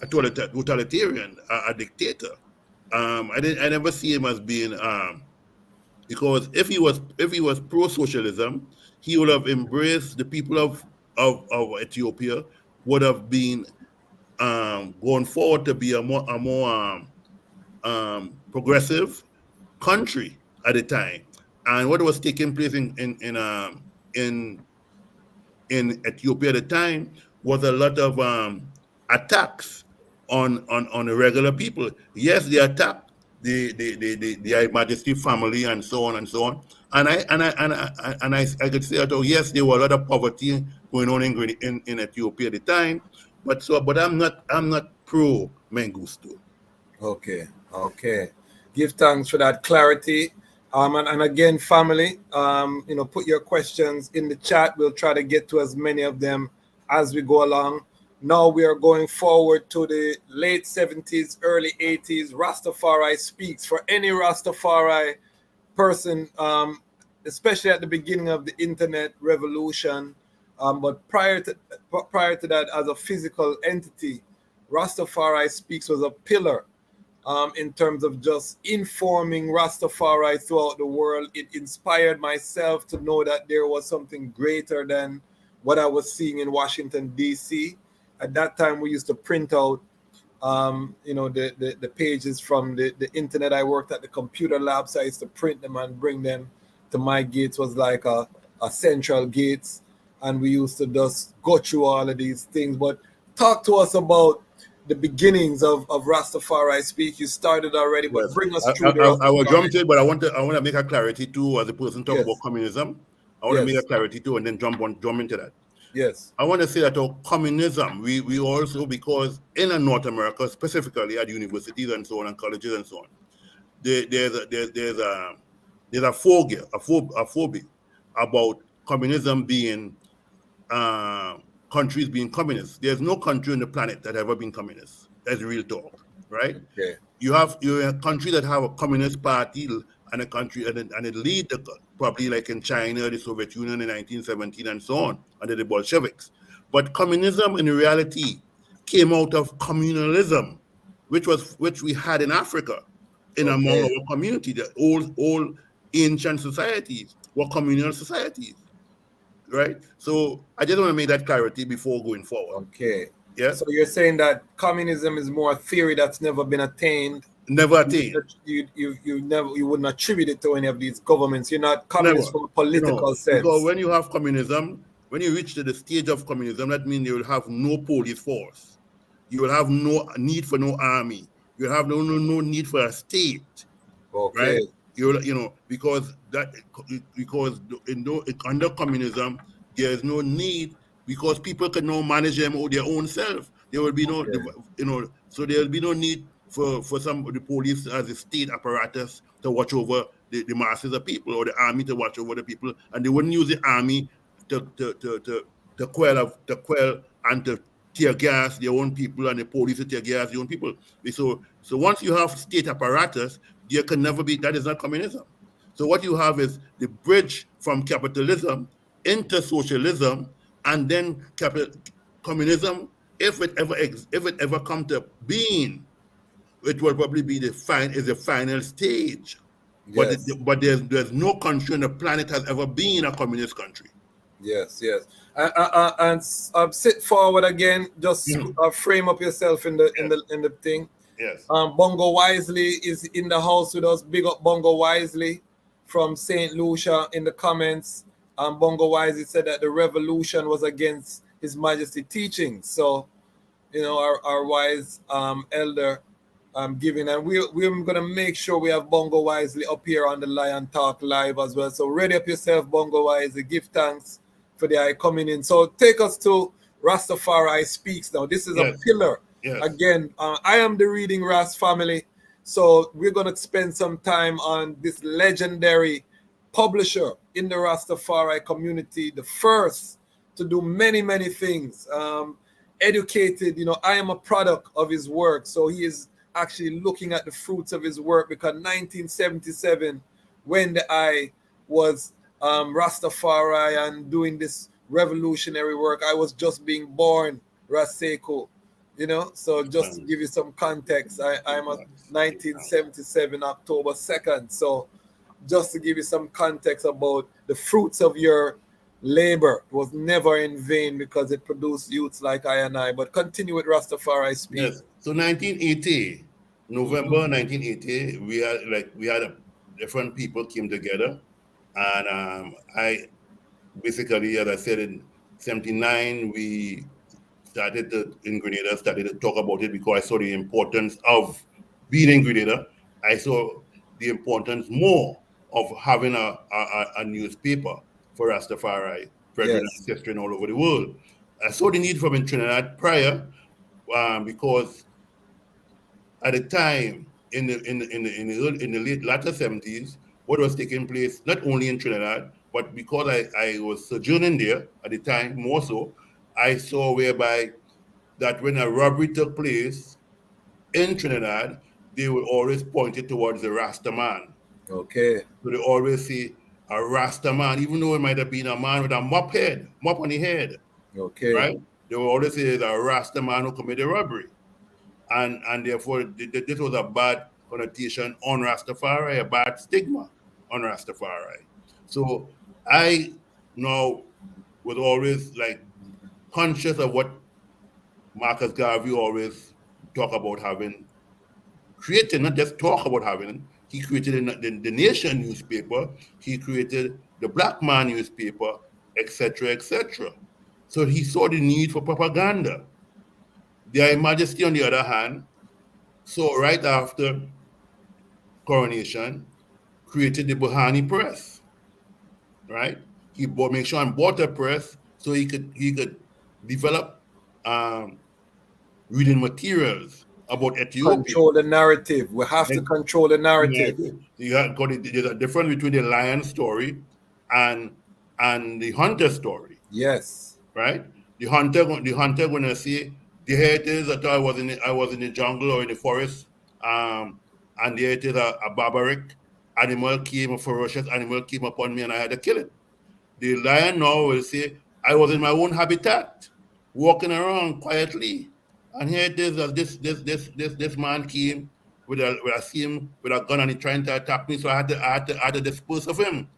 Speaker 4: totalitarian, a dictator. I never see him as being because if he was pro-socialism, he would have embraced the people of Ethiopia, would have been going forward to be a more progressive country at the time. And what was taking place in Ethiopia at the time was a lot of attacks on the regular people. Yes, they attacked the Majesty family and so on and so on. And I could say that, yes, there was a lot of poverty going on in Ethiopia at the time. But I'm not pro Mengistu.
Speaker 5: Okay. Give thanks for that clarity. And again, family, put your questions in the chat. We'll try to get to as many of them as we go along. Now we are going forward to the late 70s, early 80s. Rastafari Speaks. For any Rastafari person, especially at the beginning of the internet revolution, But prior to that, as a physical entity, Rastafari Speaks was a pillar in terms of just informing Rastafari throughout the world. It inspired myself to know that there was something greater than what I was seeing in Washington, D.C. At that time, we used to print out, the pages from the internet. I worked at the computer lab, so I used to print them and bring them to my gates. Was like a central gates, and we used to just go through all of these things. But talk to us about the beginnings of Rastafari Speak. You started already, but bring us through.
Speaker 4: I will jump to it, but I want to make a clarity too. As a person talk about communism, I want to make a clarity too, and then jump into that.
Speaker 5: Yes.
Speaker 4: I want to say that our communism, we also, because in North America, specifically at universities and so on, and colleges and so on, there's a phobia about communism being countries being communist. There's no country on the planet that ever been communist. That's real talk, right?
Speaker 5: Okay.
Speaker 4: You have a country that have a communist party and a country and it lead probably like in China, the Soviet Union in 1917 and so on under the Bolsheviks. But communism in reality came out of communalism, which we had in Africa, among our community. The old ancient societies were communal societies, right? So I just want to make that clarity before going forward.
Speaker 5: Okay.
Speaker 4: Yeah.
Speaker 5: So you're saying that communism is more a theory that's never been attained.
Speaker 4: Never attained.
Speaker 5: You wouldn't attribute it to any of these governments. You're not communist from a political sense.
Speaker 4: Because when you have communism, when you reach to the stage of communism, that means you will have no police force. You will have no need for no army. You will have no need for a state.
Speaker 5: Okay.
Speaker 4: Right? Because under communism, there is no need, because people can now manage their own self. There will be so there will be no need for some of the police as a state apparatus to watch over the masses of people, or the army to watch over the people, and they wouldn't use the army to quell and to tear gas their own people, and the police to tear gas their own people. So once you have state apparatus, there can never be, that is not communism. So what you have is the bridge from capitalism into socialism, and then communism, if it ever come to being, it will probably be the final stage. Yes. But there's no country on the planet has ever been a communist country.
Speaker 5: Yes. And sit forward again. Just frame up yourself in the thing.
Speaker 4: Yes.
Speaker 5: Bongo Wisely is in the house with us. Big up Bongo Wisely from St. Lucia in the comments. Bongo Wisely said that the revolution was against His Majesty teaching. So, our wise elder giving, and we're going to make sure we have Bongo Wisely up here on the Lion Talk Live as well. So ready up yourself, Bongo Wisely. Give thanks for the eye coming in. So take us to Rastafari Speaks now. This is a pillar. Yes. Again, I am the Reading Ras family. So we're going to spend some time on this legendary publisher in the Rastafari community, the first to do many, many things. Educated, I am a product of his work. So he is actually looking at the fruits of his work, because 1977, when I was Rastafari and doing this revolutionary work, I was just being born, Ras Sekou. So just to give you some context, I'm a 1977 October 2nd. So just to give you some context about the fruits of your labor, it was never in vain, because it produced youths like I and I. But continue with Rastafari Speak.
Speaker 4: Yes. So 1980, November 1980, we had different people came together, and I basically, as I said, in 79 we in Grenada started to talk about it, because I saw the importance of being in Grenada. I saw the importance more of having a newspaper for Rastafari, President's history all over the world. I saw the need from in Trinidad prior, because at the time in the latter 70s, what was taking place not only in Trinidad, but because I was sojourning there at the time more so, I saw whereby that when a robbery took place in Trinidad, they would always point it towards the Rasta man.
Speaker 5: Okay.
Speaker 4: So they always say a Rasta man, even though it might have been a man with a mop on the head,
Speaker 5: Okay.
Speaker 4: right? They will always say it's a Rasta man who committed robbery. And therefore, this was a bad connotation on Rastafari, a bad stigma on Rastafari. So I now was always like conscious of what Marcus Garvey always talk about having created, not just talk about having. He created the Nation newspaper. He created the Black Man newspaper, etc., etc. So he saw the need for propaganda. Their Majesty, on the other hand, so right after coronation, created the Buhani Press, right? He made sure and bought a press so he could develop reading materials about Ethiopia.
Speaker 5: Control the narrative. We have to control the narrative.
Speaker 4: There's a difference between the lion story and the hunter story.
Speaker 5: Yes.
Speaker 4: Right? The hunter gonna say, here it is, I thought I was in the jungle or in the forest, and there it is, a barbaric animal a ferocious animal came upon me and I had to kill it. The lion now will say, I was in my own habitat, walking around quietly. And here it is, this man came with a gun and he trying to attack me, so I had to dispose of him,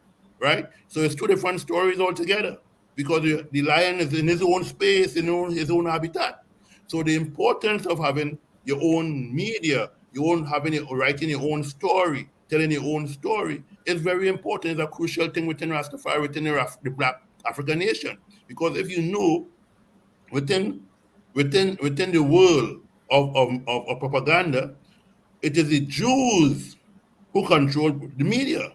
Speaker 4: right? So it's two different stories altogether, because the lion is in his own space, in his own habitat. So the importance of having your own media, writing your own story, telling your own story is very important. It's a crucial thing within Rastafari, within the Black African nation, because if you know, within the world of propaganda, it is the Jews who control the media.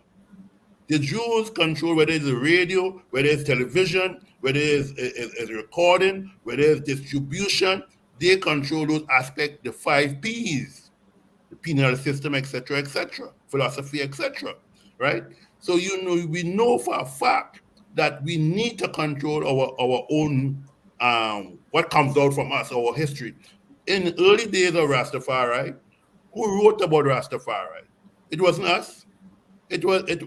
Speaker 4: The Jews control whether it's the radio, whether it's television, whether it's recording, whether it's distribution. They control those aspects, the 5 Ps, the penal system, etc., philosophy, etc., right? So we know for a fact that we need to control our own what comes out from us, our history. In the early days of Rastafari, who wrote about Rastafari? It wasn't us. It was the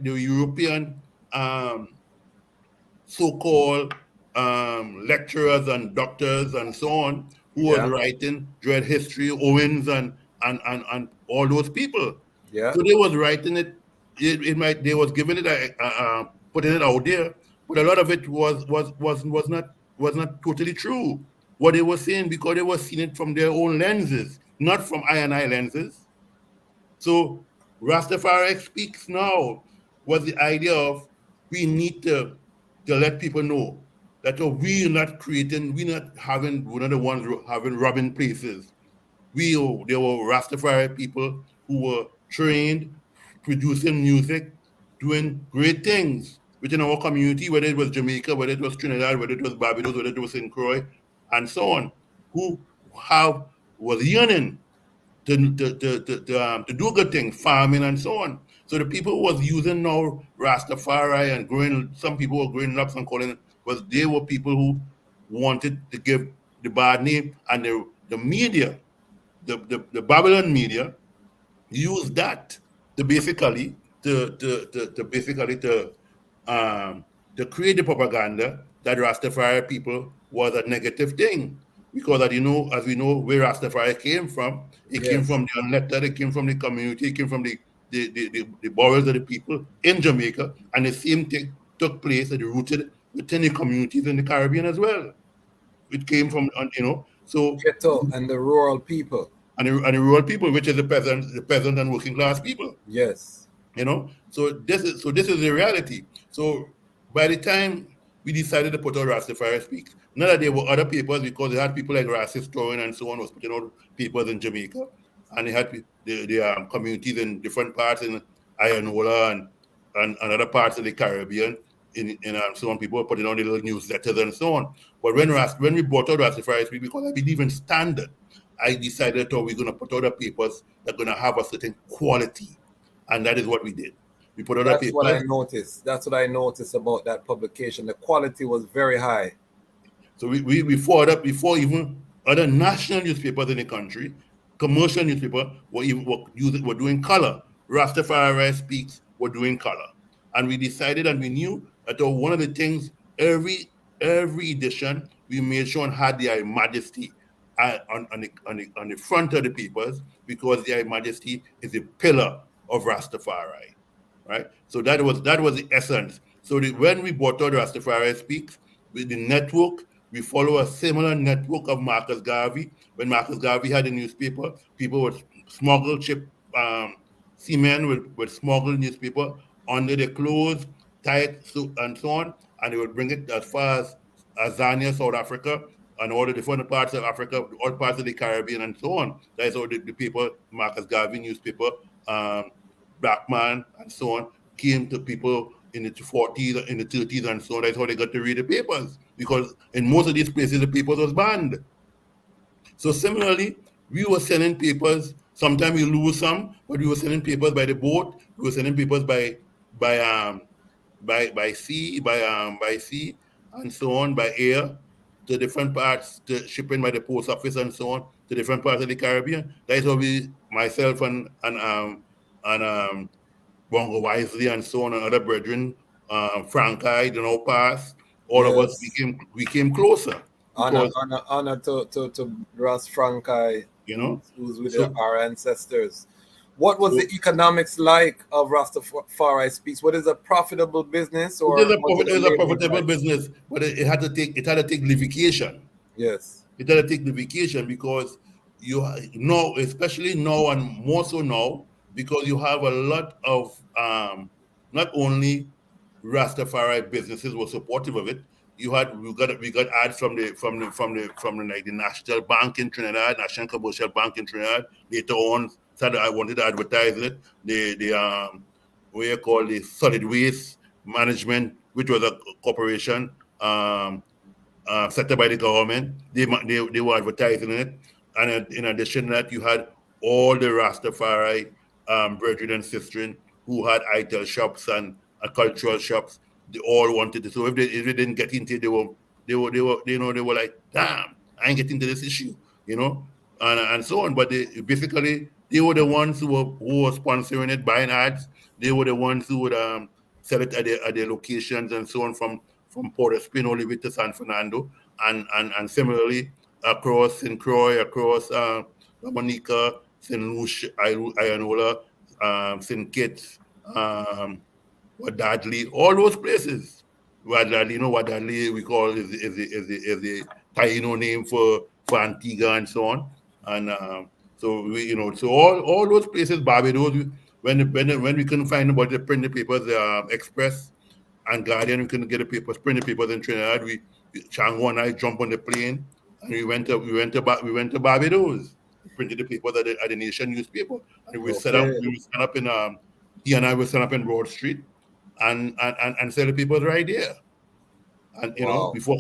Speaker 4: European so-called lecturers and doctors and so on who was writing dread history, Owens and all those people.
Speaker 5: Yeah.
Speaker 4: So they was writing it. They was giving it putting it out there, but a lot of it was not totally true. What they were saying, because they were seeing it from their own lenses, not from I&I lenses. So Rastafari Speaks now was the idea of we need to let people know that we're not the ones having robbing places. There were Rastafari people who were trained, producing music, doing great things within our community, whether it was Jamaica, whether it was Trinidad, whether it was Barbados, whether it was St. Croix, and so on, who was yearning to do good things, farming and so on. So the people who was using now Rastafari and some people were growing up and calling it, they were people who wanted to give the bad name, and the media, the Babylon media, used that to basically to create the propaganda that Rastafari people was a negative thing. Because as we know where Rastafari came from, it came from the unlettered, it came from the community, it came from the boroughs of the people in Jamaica, and the same thing took place and rooted within the communities in the Caribbean as well. It came from so
Speaker 5: ghetto and the rural people.
Speaker 4: And the rural people, which is the peasant and working class people.
Speaker 5: Yes.
Speaker 4: So this is the reality. So by the time we decided to put out Rastafari Speaks, not that there were other papers, because they had people like Ras Historian and so on was putting out papers in Jamaica, and they had the communities in different parts in Ionola and other parts of the Caribbean, in so on. People were putting on the little newsletters and so on. But when we brought out Rastafari Speaks, because I believe in standard, I decided that we're going to put out the papers that are going to have a certain quality, and that is what we did. We put out the papers.
Speaker 5: That's what I noticed. That's what I noticed about that publication. The quality was very high.
Speaker 4: So we followed up before even other national newspapers in the country, commercial newspapers were doing color. Rastafari Speaks were doing color. And we decided and we knew that one of the things every edition we made sure and had their majesty on the front of the papers, because their majesty is a pillar of Rastafari, right? So that was the essence. So when we brought out Rastafari Speaks, with the network, we follow a similar network of Marcus Garvey. When Marcus Garvey had a newspaper, people would smuggle seamen would smuggle newspaper under their clothes, tight suit, and so on, and they would bring it as far as Azania, South Africa, and all the different parts of Africa, all parts of the Caribbean, and so on. That's how the paper, Marcus Garvey newspaper, Black Man, and so on, came to people in the 40s, in the 30s, and so on. That's how they got to read the papers, because in most of these places, the papers was banned. So similarly, we were sending papers. Sometimes we lose some, but we were sending papers by the boat. We were sending papers by sea, and so on, by air, to different parts, to shipping by the post office and so on, to different parts of the Caribbean. That's how myself and Bongo Wisely and so on, and other brethren, Frankai, Pass, all of us became closer.
Speaker 5: Honor to Ras Frankai, who's with our ancestors. What was the economics like of Rastafari Speaks? What is a profitable business? Or
Speaker 4: it is a profitable business, but it had to take livication.
Speaker 5: Yes,
Speaker 4: it had to take livication, because you know, especially now and more so now, because you have a lot of not only Rastafari businesses were supportive of it. We got ads from the National Bank in Trinidad, National Commercial Bank in Trinidad. Later on, said I wanted to advertise it. What you call the Solid Waste Management, which was a corporation set up by the government. They were advertising it, and in addition to that, you had all the Rastafari brethren and sisters who had itel shops and cultural shops. They all wanted to. So if they didn't get into it, they were like, damn, I ain't getting into this issue, and so on. But they were the ones who were sponsoring it, buying ads. They were the ones who would sell it at their locations and so on, from Port of Spain all the way to San Fernando, and similarly across St. Croix, across Dominica, St. Lucia, Ianola, St. Kitts, Wadadli, all those places. Wadadli we call is the Taino name for Antigua and so on. And so all those places, Barbados, when we couldn't find about the print the papers, Express and Guardian, we couldn't get the papers, print the papers in Trinidad. Chango and I jumped on the plane and we went to Barbados. We printed the papers at the Nation newspaper, and we set up in he and I were set up in Broad Street and sell the papers right there. And before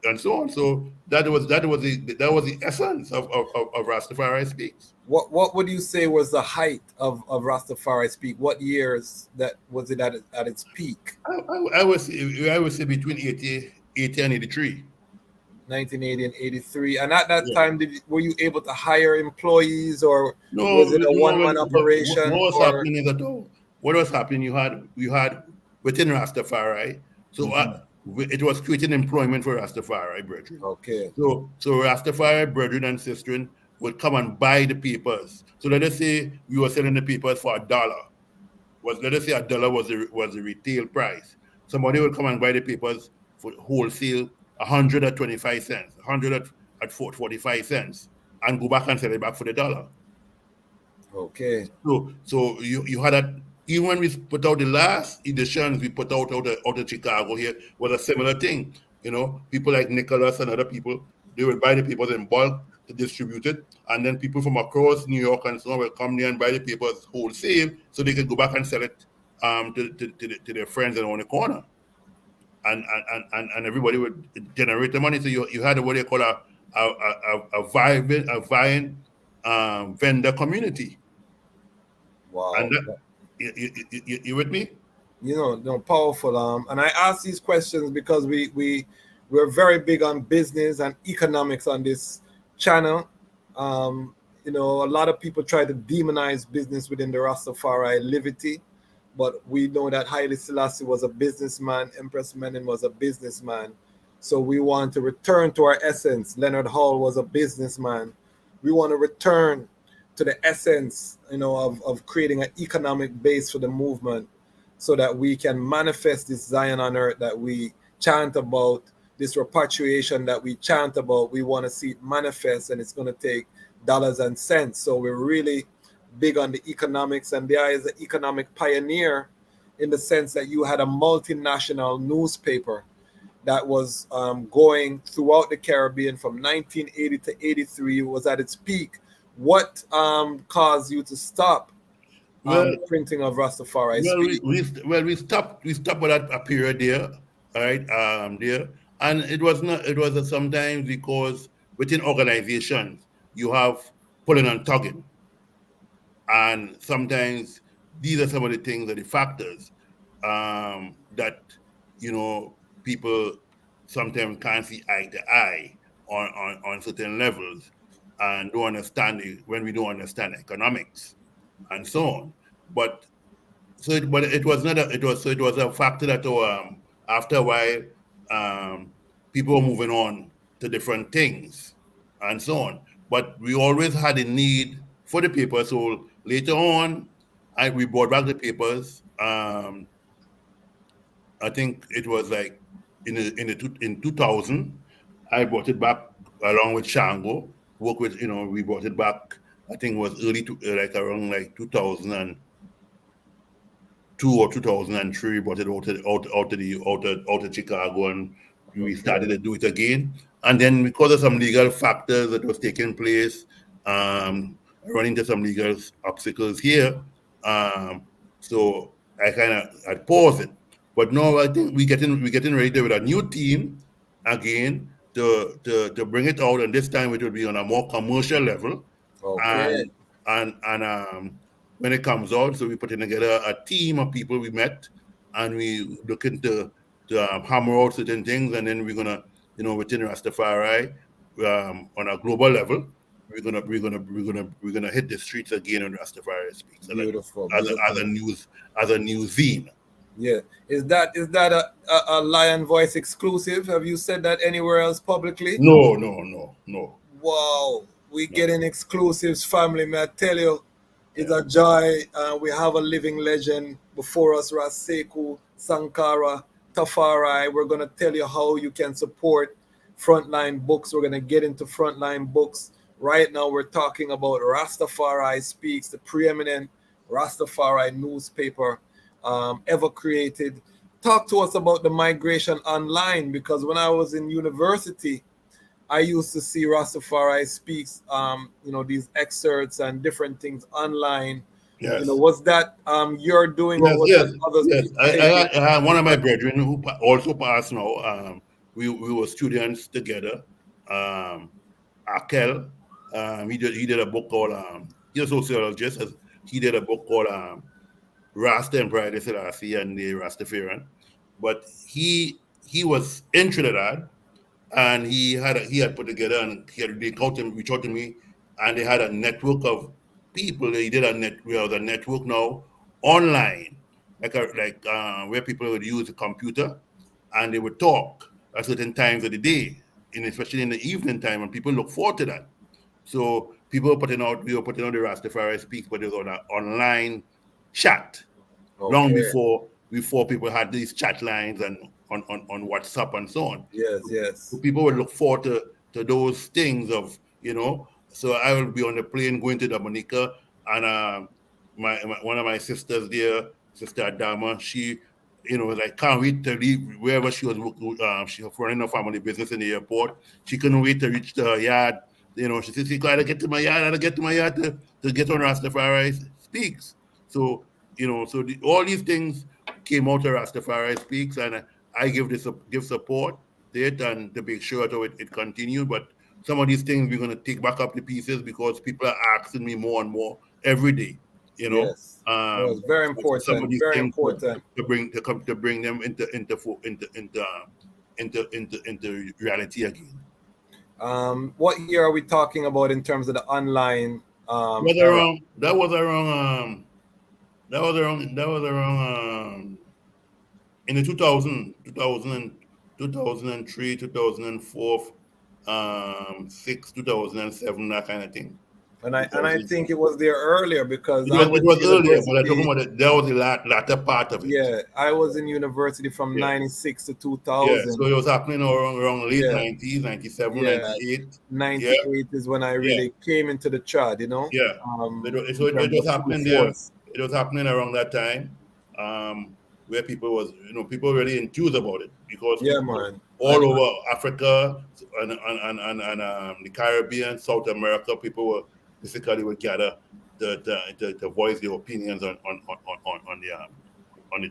Speaker 4: and so on. So that was the essence of Rastafari Speaks.
Speaker 5: What would you say was the height of Rastafari Speak? What years that was it at its peak?
Speaker 4: I would say between 80 and 83.
Speaker 5: 1980 and 83. And at that time, were you able to hire employees, or was it a one-man operation?
Speaker 4: What was happening? You had within Rastafari, so it was creating employment for Rastafari brethren.
Speaker 5: Okay.
Speaker 4: So Rastafari brethren and sisters would come and buy the papers. So let us say we were selling the papers for $1. Let us say $1 was the retail price. Somebody would come and buy the papers for wholesale, 100 at 25 cents, 100 at 45 cents, and go back and sell it back for $1.
Speaker 5: Okay.
Speaker 4: So you had that. Even when we put out the last editions we put out of Chicago here, was a similar thing. People like Nicholas and other people, they would buy the papers in bulk to distribute it, and then people from across New York and so on will come there and buy the papers wholesale, so they could go back and sell it to their friends around the corner, and everybody would generate the money. So you had what they call a vibrant vendor community.
Speaker 5: Wow.
Speaker 4: And you with me?
Speaker 5: Powerful. And I ask these questions because we're very big on business and economics on this channel. you know, a lot of people try to demonize business within the Rastafari livity, but we know that Haile Selassie was a businessman, Empress Menen was a businessman. So we want to return to our essence. Leonard Hall was a businessman. We want to return to the essence, you know, of creating an economic base for the movement so that we can manifest this Zion on earth that we chant about, this repatriation that we chant about. We want to see it manifest, and it's going to take dollars and cents. So we're really big on the economics, and there is an economic pioneer in the sense that you had a multinational newspaper that was going throughout the Caribbean from 1980 to 83. It was at its peak. What caused you to stop the printing of Rastafari Speaks?
Speaker 4: We stopped at a period there, all right, there, and it was sometimes because within organizations you have pulling and tugging, and sometimes these are some of the things, that the factors that, you know, people sometimes can't see eye to eye on certain levels, and don't understand it when we don't understand economics and so on. But it was a factor that after a while people were moving on to different things and so on. But we always had a need for the paper. So later on, we brought back the papers. I think it was like in 2000, I brought it back along with Shango. Work with, you know, we brought it back. I think it was around 2002 or 2003. Brought it out of Chicago, and we started to do it again. And then because of some legal factors that was taking place, running into some legal obstacles here, so I kind of paused it. But now I think we getting ready with a new team again to bring it out, and this time it will be on a more commercial level.
Speaker 5: Okay.
Speaker 4: And when it comes out, so we putting together a team of people we met, and we looking to hammer out certain things, and then we're gonna, you know, within Rastafari, on a global level, we're gonna hit the streets again on Rastafari Speaks.
Speaker 5: Beautiful.
Speaker 4: As a new zine.
Speaker 5: Yeah. Is that a Lion Voice exclusive? Have you said that anywhere else publicly?
Speaker 4: No.
Speaker 5: Wow. We getting exclusives, family. May I tell you, it's a joy. We have a living legend before us, Ras Sekou Sankara Tafari. We're going to tell you how you can support Frontline Books. We're going to get into Frontline Books. Right now, we're talking about Rastafari Speaks, the preeminent Rastafari newspaper ever created. Talk to us about the migration online, because when I was in university, I used to see Rastafari Speaks, you know, these excerpts and different things online.
Speaker 4: Yes.
Speaker 5: You know, was that you're doing, or was that others?
Speaker 4: Yes. I had one of my brethren who also passed now. We were students together. Akel, he did a book called he's a sociologist. He did a book called Rasta and Haile Selassie and the Rastafarian. But he was in Trinidad, and he had put together, and they called him, reached out to me, and they had a network of people. They did we have a network now online, where people would use a computer, and they would talk at certain times of the day, and especially in the evening time, and people look forward to that. So we were putting out the Rastafari Speaks, but it was on an online chat.
Speaker 5: Okay.
Speaker 4: Long before people had these chat lines and on WhatsApp and so on.
Speaker 5: Yes.
Speaker 4: So people would look forward to those things of, you know. So I will be on the plane going to Dominica, and one of my sisters there, Sister Adama, she, you know, was like, can't wait to leave wherever she was. She was running a family business in the airport. She couldn't wait to reach her yard. You know, she said, I gotta get to my yard. To get on Rastafari Speaks. So, you know, all these things came out of Rastafari Speaks, and I give support to it, and to make sure that it continued. But some of these things we're going to take back up the pieces, because people are asking me more and more every day. You know,
Speaker 5: yes. It's very important.
Speaker 4: Some of these
Speaker 5: very
Speaker 4: things
Speaker 5: important
Speaker 4: to bring them into reality again.
Speaker 5: What year are we talking about in terms of the online era.
Speaker 4: That was around in the 2003, 2004, 6, 2007, that kind of thing.
Speaker 5: And I think it was there earlier because I
Speaker 4: It
Speaker 5: went to
Speaker 4: was earlier, but I'm talking
Speaker 5: university.
Speaker 4: about that was the latter part of it.
Speaker 5: Yeah, I was in university from
Speaker 4: Yeah.
Speaker 5: 96 to
Speaker 4: Yeah, so
Speaker 5: 2000.
Speaker 4: it was happening around late
Speaker 5: Yeah.
Speaker 4: 90s, 97,
Speaker 5: Yeah,
Speaker 4: 98.
Speaker 5: 98 is when I
Speaker 4: Yeah.
Speaker 5: really came into the trad,
Speaker 4: Yeah. So
Speaker 5: in
Speaker 4: it
Speaker 5: terms
Speaker 4: was
Speaker 5: of full
Speaker 4: happening there.
Speaker 5: force.
Speaker 4: It was happening around that time, where people really enthused about it because
Speaker 5: Yeah,
Speaker 4: people
Speaker 5: man.
Speaker 4: all over Africa and the Caribbean, South America, people were basically would gather to voice their opinions on the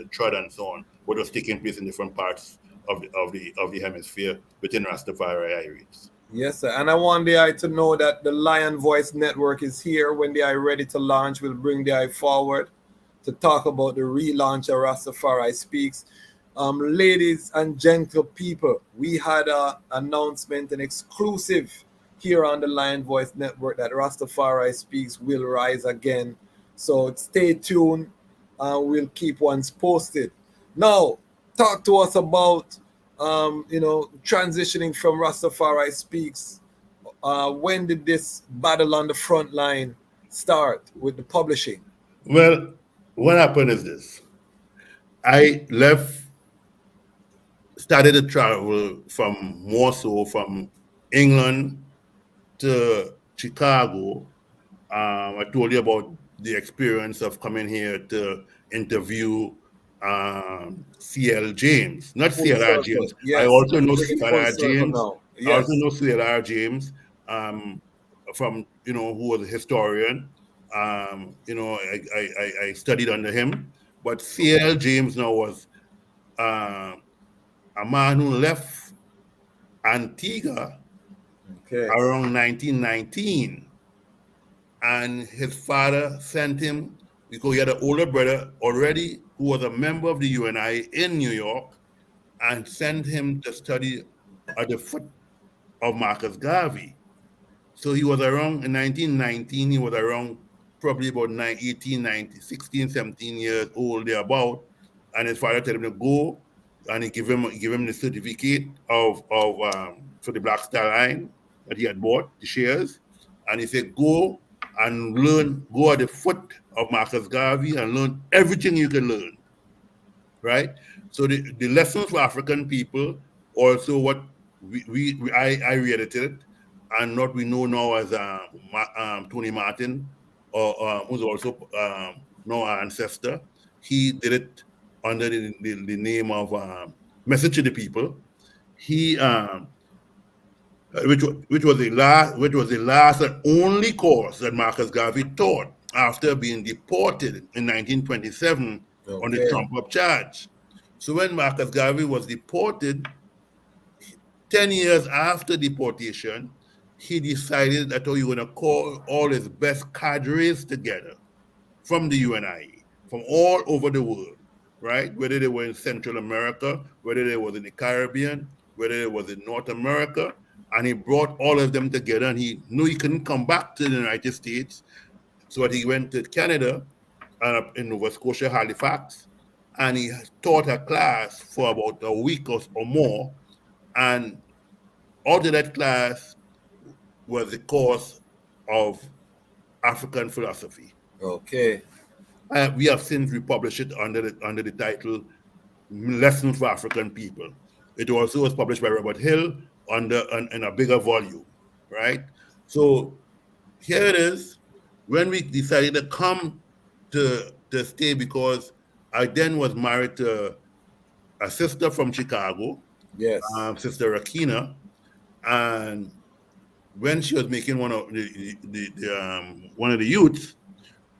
Speaker 4: trad and so on, what was taking place in different parts of the hemisphere within Rastafari areas.
Speaker 5: Yes, sir. And I want the eye to know that the Lion Voice Network is here. When the eye ready to launch, we'll bring the eye forward to talk about the relaunch of Rastafari Speaks. Ladies and gentle people, we had an announcement, an exclusive here on the Lion Voice Network that Rastafari Speaks will rise again. So stay tuned. We'll keep ones posted. Now, talk to us about transitioning from Rastafari Speaks. When did this battle on the front line start with the publishing?
Speaker 4: Well, what happened is this. I started to travel more so from England to Chicago. I told you about the experience of coming here to interview C.L. James, not
Speaker 5: Full
Speaker 4: C.L.R.
Speaker 5: circle.
Speaker 4: James. I
Speaker 5: Yes.
Speaker 4: also know
Speaker 5: Bring it full
Speaker 4: C.L.R.
Speaker 5: circle
Speaker 4: James.
Speaker 5: now.
Speaker 4: I also
Speaker 5: Yes.
Speaker 4: know C.L.R. James, from who was a historian. I studied under him, but C.L. James now was a man who left Antigua around 1919. And his father sent him because he had an older brother already who was a member of the UNI in New York, and sent him to study at the foot of Marcus Garvey. So he was around in 1919, he was around probably about 18, 19, 16, 17 years old, thereabout. And his father told him to go, and he give him the certificate of for the Black Star Line that he had bought, the shares. And he said, go and go at the foot of Marcus Garvey and learn everything you can learn. Right? So the lessons for African people, also what I reedited, and what we know now as Tony Martin, who's also now our ancestor. He did it under the name of Message to the People. He which was the last and only course that Marcus Garvey taught after being deported in 1927 on the trump-up charge. So when Marcus Garvey was deported, 10 years after deportation, he decided that he was going to call all his best cadres together from the UNI, from all over the world, right? Whether they were in Central America, whether they were in the Caribbean, whether they was in North America, and he brought all of them together, and he knew he couldn't come back to the United States, so he went to Canada, in Nova Scotia, Halifax, and he taught a class for about a week or more, and out of that class was the course of African philosophy.
Speaker 5: Okay.
Speaker 4: We have since republished it under the title Lessons for African People. It also was published by Robert Hill in a bigger volume, right? So here it is. When we decided to come to stay, because I then was married to a sister from Chicago,
Speaker 5: yes,
Speaker 4: Sister Rakina, and when she was making one of the youths,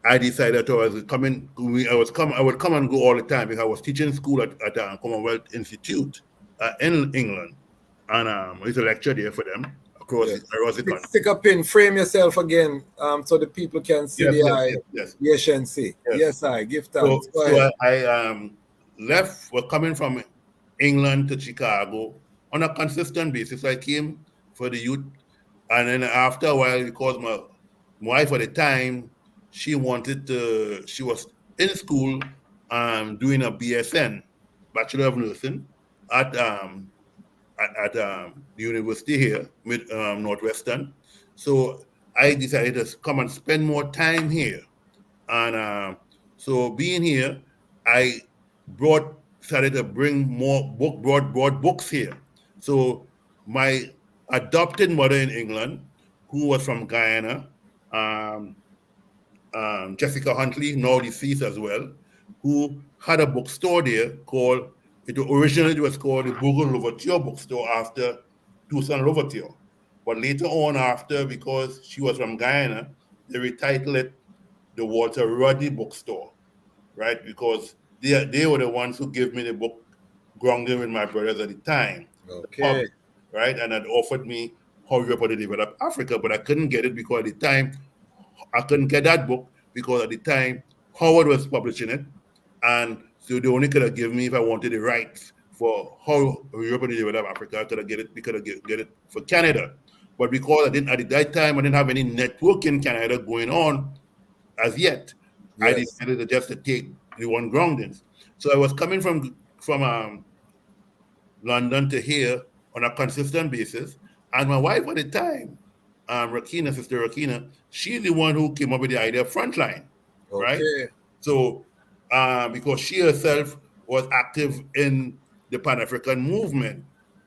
Speaker 4: I decided I was coming. I would come and go all the time because I was teaching school at Commonwealth Institute in England, and I used to lecture there for them across the country.
Speaker 5: Stick a pin, frame yourself again, so the people can see the eye. Yes, and see. Yes, I give thanks.
Speaker 4: So I left. We're coming from England to Chicago on a consistent basis. I came for the youth, and then after a while, because wife at the time, she was in school doing a BSN, Bachelor of Nursing, at the university here, Northwestern. So I decided to come and spend more time here. And so being here, I started to bring brought books here. So my adopted mother in England, who was from Guyana, Jessica Huntley, now deceased as well, who had a bookstore there called, originally it was called the Bourgogne Louverture bookstore after Toussaint Louverture. But later on after, because she was from Guyana, they retitled it the Walter Rodney bookstore, right? Because they were the ones who gave me the book Grounding with My Brothers at the time.
Speaker 5: Okay.
Speaker 4: Right? And had offered me How Europe Had Developed Africa, but I couldn't get it because at the time, I couldn't get that book because at the time, Howard was publishing it. And so they only could have given me if I wanted the rights for How Europe Had Developed Africa, I could have get it for Canada. But because at that time, I didn't have any network in Canada going on as yet, yes, I decided just to take the one Groundings. So I was coming from London to here on a consistent basis. And my wife at the time, Sister Rakina, she's the one who came up with the idea of Frontline, right? So because she herself was active in the Pan-African movement,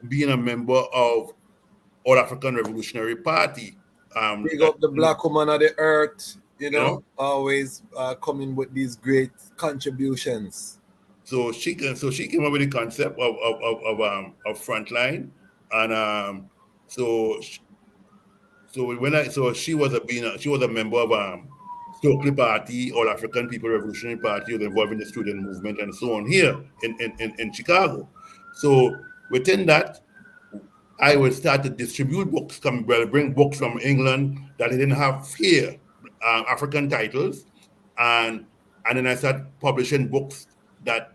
Speaker 4: being a member of All African Revolutionary Party.
Speaker 5: Big up the black woman of the earth, always coming with these great contributions.
Speaker 4: So she came up with the concept of Frontline, and she was a member of Stokely Party, All African People Revolutionary Party, was involved in the student movement and so on here in Chicago. So within that, I would start to distribute books, bring books from England that I didn't have here, African titles, and then I started publishing books that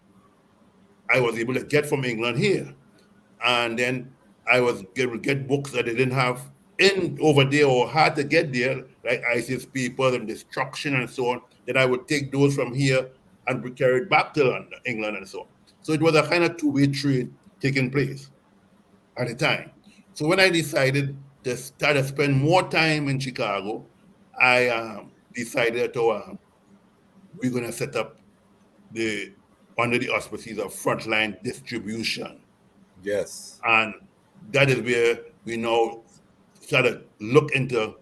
Speaker 4: I was able to get from England here, and then I was able to get books that I didn't have over there or hard to get there, like ISIS People and Destruction and so on. Then I would take those from here and be carried back to London, England and so on. So it was a kind of two-way trade taking place at the time. So when I decided to start to spend more time in Chicago, I decided to we're going to set up under the auspices of Frontline Distribution.
Speaker 5: Yes.
Speaker 4: And that is where we now started look into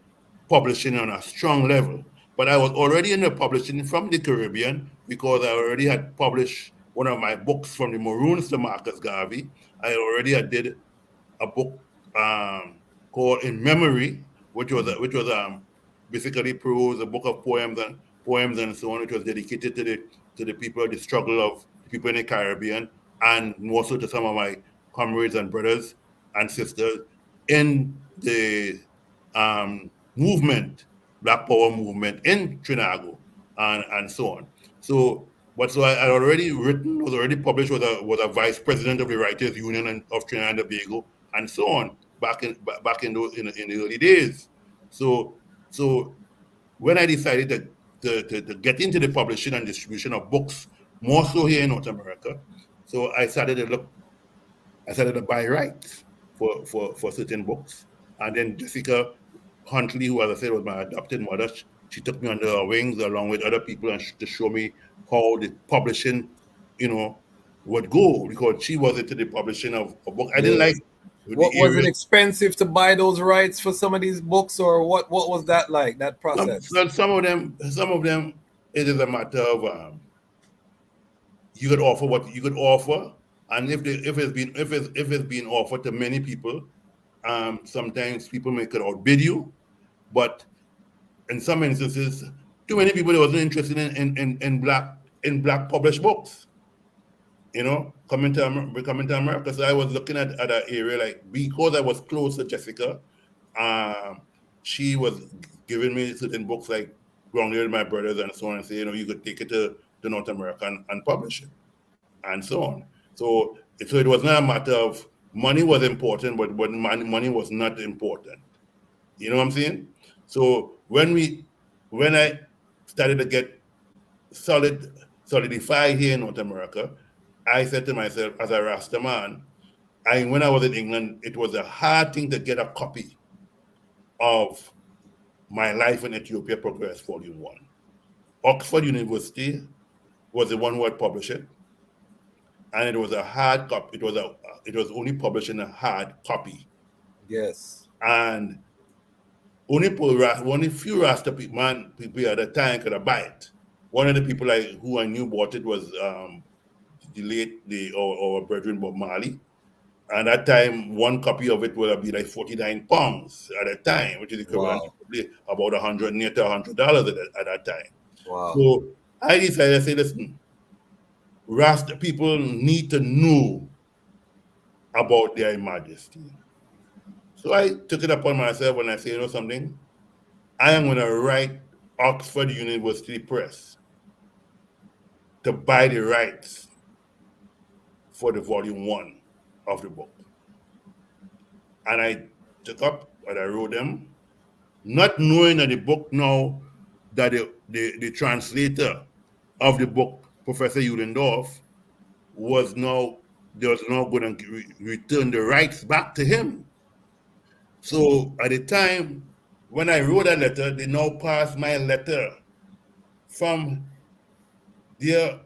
Speaker 4: publishing on a strong level. But I was already in the publishing from the Caribbean because I already had published one of my books from the Maroons to Marcus Garvey. I already did a book called In Memory, which was basically prose, a book of poems and so on, which was dedicated to the people, the struggle of the people in the Caribbean, and more so to some of my comrades and brothers and sisters in the movement, Black Power movement in Trinidad and so on. So I had already written, was already published, was a vice president of the Writers Union of Trinidad and Tobago, and so on, back in the early days. So when I decided to get into the publishing and distribution of books, more so here in North America, so I started to buy rights for certain books. And then Jessica Huntley, who, as I said, was my adopted mother, she took me under her wings along with other people and to show me how the publishing, would go, because she was into the publishing of a book. I didn't like.
Speaker 5: Was it expensive to buy those rights for some of these books, or what was that like, that process?
Speaker 4: Some of them, it is a matter of you could offer what you could offer, and if it's being offered to many people, sometimes people may could outbid you, but in some instances, too many people wasn't interested in black published books. Coming to America. So I was looking at an area, like, because I was close to Jessica, she was giving me certain books like Grounded with My Brothers and so on, and say, you could take it to North America and publish it, and so on. So it was not a matter of money was important, but money was not important. You know what I'm saying? So when we when I started to get solidified here in North America, I said to myself, as a Rasta man, when I was in England, it was a hard thing to get a copy of My Life in Ethiopia Progress Volume 1. Oxford University was the one who had published it, and it was a hard copy. It was only published in a hard copy.
Speaker 5: Yes.
Speaker 4: And only few Rasta people at the time could buy it. One of the people who I knew bought it was the late our brethren Bob Marley. And at that time, one copy of it would be like £49 at that time, which is equivalent to probably about $100 to $100 at that time.
Speaker 5: Wow.
Speaker 4: So I decided to say, listen, Rasta people need to know about their majesty. So I took it upon myself and I said, you know something? I am going to write Oxford University Press to buy the rights for the volume 1 of the book. And I took up and I wrote them, not knowing that the book now, that the translator of the book, Professor Eulendorf, was now going to return the rights back to him. So at the time, when I wrote that letter, they now passed my letter from their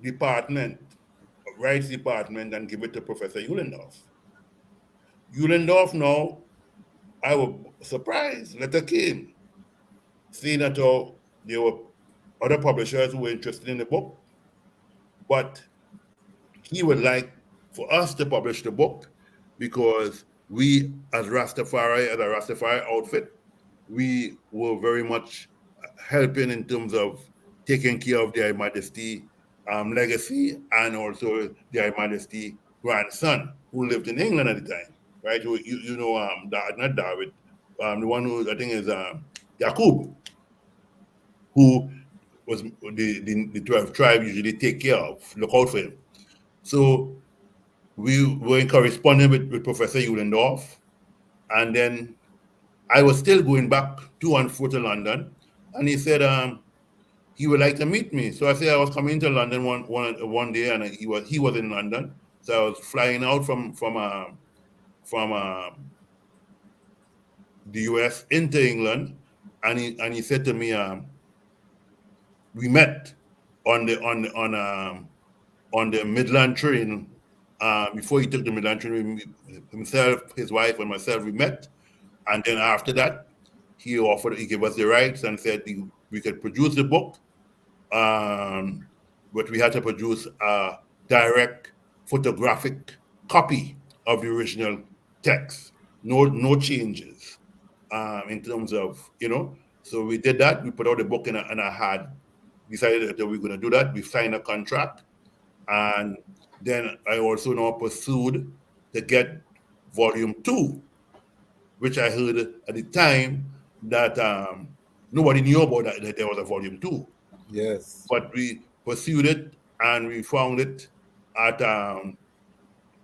Speaker 4: department, rights department, and give it to Professor Eulendorf. Eulendorf now, I was surprised, letter came, saying that there were other publishers who were interested in the book, but he would like for us to publish the book because we, as a Rastafari outfit, we were very much helping in terms of taking care of Their Majesty legacy, and also Their Majesty grandson who lived in England at the time, right? You know, not David, the one who I think is Yaqub, who was the 12 tribe usually take care of, look out for him. So we were in correspondence with Professor Eulendorf, and then I was still going back to and fro to London, and he said he would like to meet me. So I said I was coming to London one day, and he was in London, so I was flying out from the US into England, and he said to me, we met on the Midland train. Before he took the Midland train, himself, his wife, and myself, we met. And then after that, he gave us the rights and said we could produce the book, but we had to produce a direct photographic copy of the original text. No changes in terms of, you know. So we did that. We put out the book and I had decided that we were going to do that. We signed a contract. And then I also now pursued to get volume 2, which I heard at the time that nobody knew about that there was a volume 2.
Speaker 5: Yes.
Speaker 4: But we pursued it and we found it at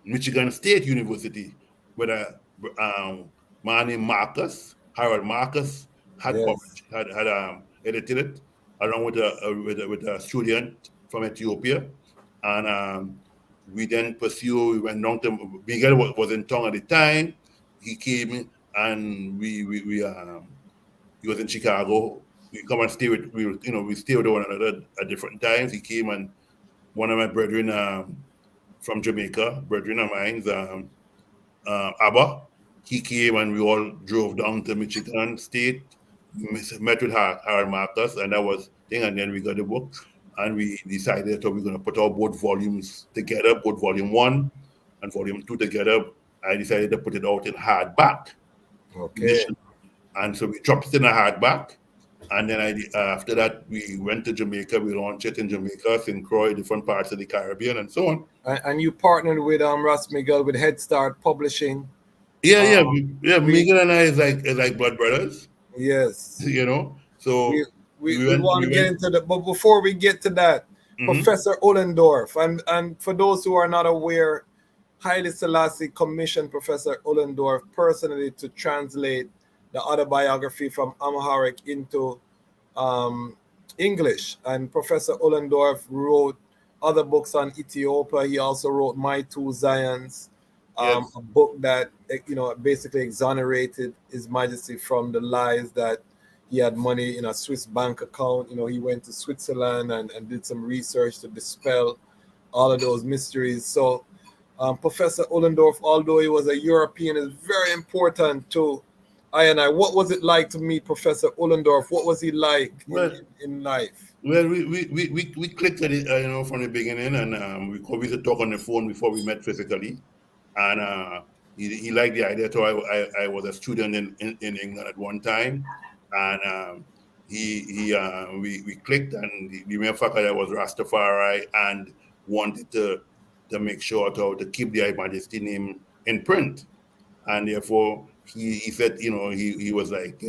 Speaker 4: Michigan State University, where a man named Harold Marcus, had edited it along with a student from Ethiopia. And we then we went down to, Miguel was in town at the time. He came and he was in Chicago. We come and stay we stay with one another at different times. He came, and one of my brethren from Jamaica, brethren of mine, Abba, he came and we all drove down to Michigan State, met with Harold Marcus, and that was thing. And then we got the book. And we decided that we're going to put out both volumes together, both volume 1 and volume 2 together. I decided to put it out in hardback.
Speaker 5: Okay.
Speaker 4: And so we dropped it in a hardback. And then after that, we went to Jamaica. We launched it in Jamaica, St. Croix, different parts of the Caribbean, and so on.
Speaker 5: And you partnered with Ras Miguel with Head Start Publishing.
Speaker 4: Yeah. Miguel and I is like blood brothers.
Speaker 5: Yes.
Speaker 4: You know, so
Speaker 5: we want to get into that, but before we get to that, Professor Eulendorf, and for those who are not aware, Haile Selassie commissioned Professor Eulendorf personally to translate the autobiography from Amharic into English. And Professor Ullendorf wrote other books on Ethiopia. He also wrote My Two Zions,
Speaker 4: Yes.
Speaker 5: a book that basically exonerated His Majesty from the lies that he had money in a Swiss bank account. He went to Switzerland and did some research to dispel all of those mysteries. So Professor Ullendorf, although he was a European, is very important to I and I. What was it like to meet Professor Ullendorf? What was he like in life?
Speaker 4: Well, we clicked at it, from the beginning, and we used to talk on the phone before we met physically, and he liked the idea. So I was a student in England at one time, and we clicked, and the mere fact that I was Rastafari and wanted to make sure to keep the High Majesty name in print, and therefore he said, he was like,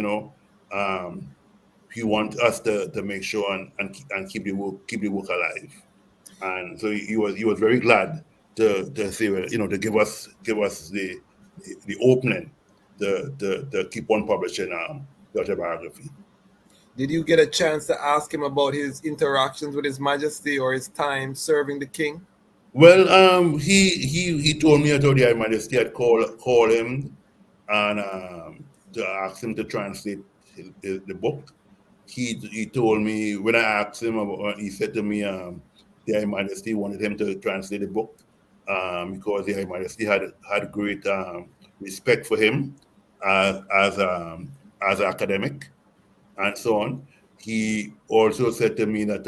Speaker 4: he wants us to make sure and keep the work alive, and so he was very glad to say, to give us the opening to keep on publishing the autobiography.
Speaker 5: Did you get a chance to ask him about his interactions with His Majesty or his time serving the king?
Speaker 4: Well, he told me that the High Majesty had call him and to ask him to translate the book. He told me, when I asked him about, he said to me, the High Majesty wanted him to translate the book because the High Majesty had great respect for him as an academic and so on. He also said to me that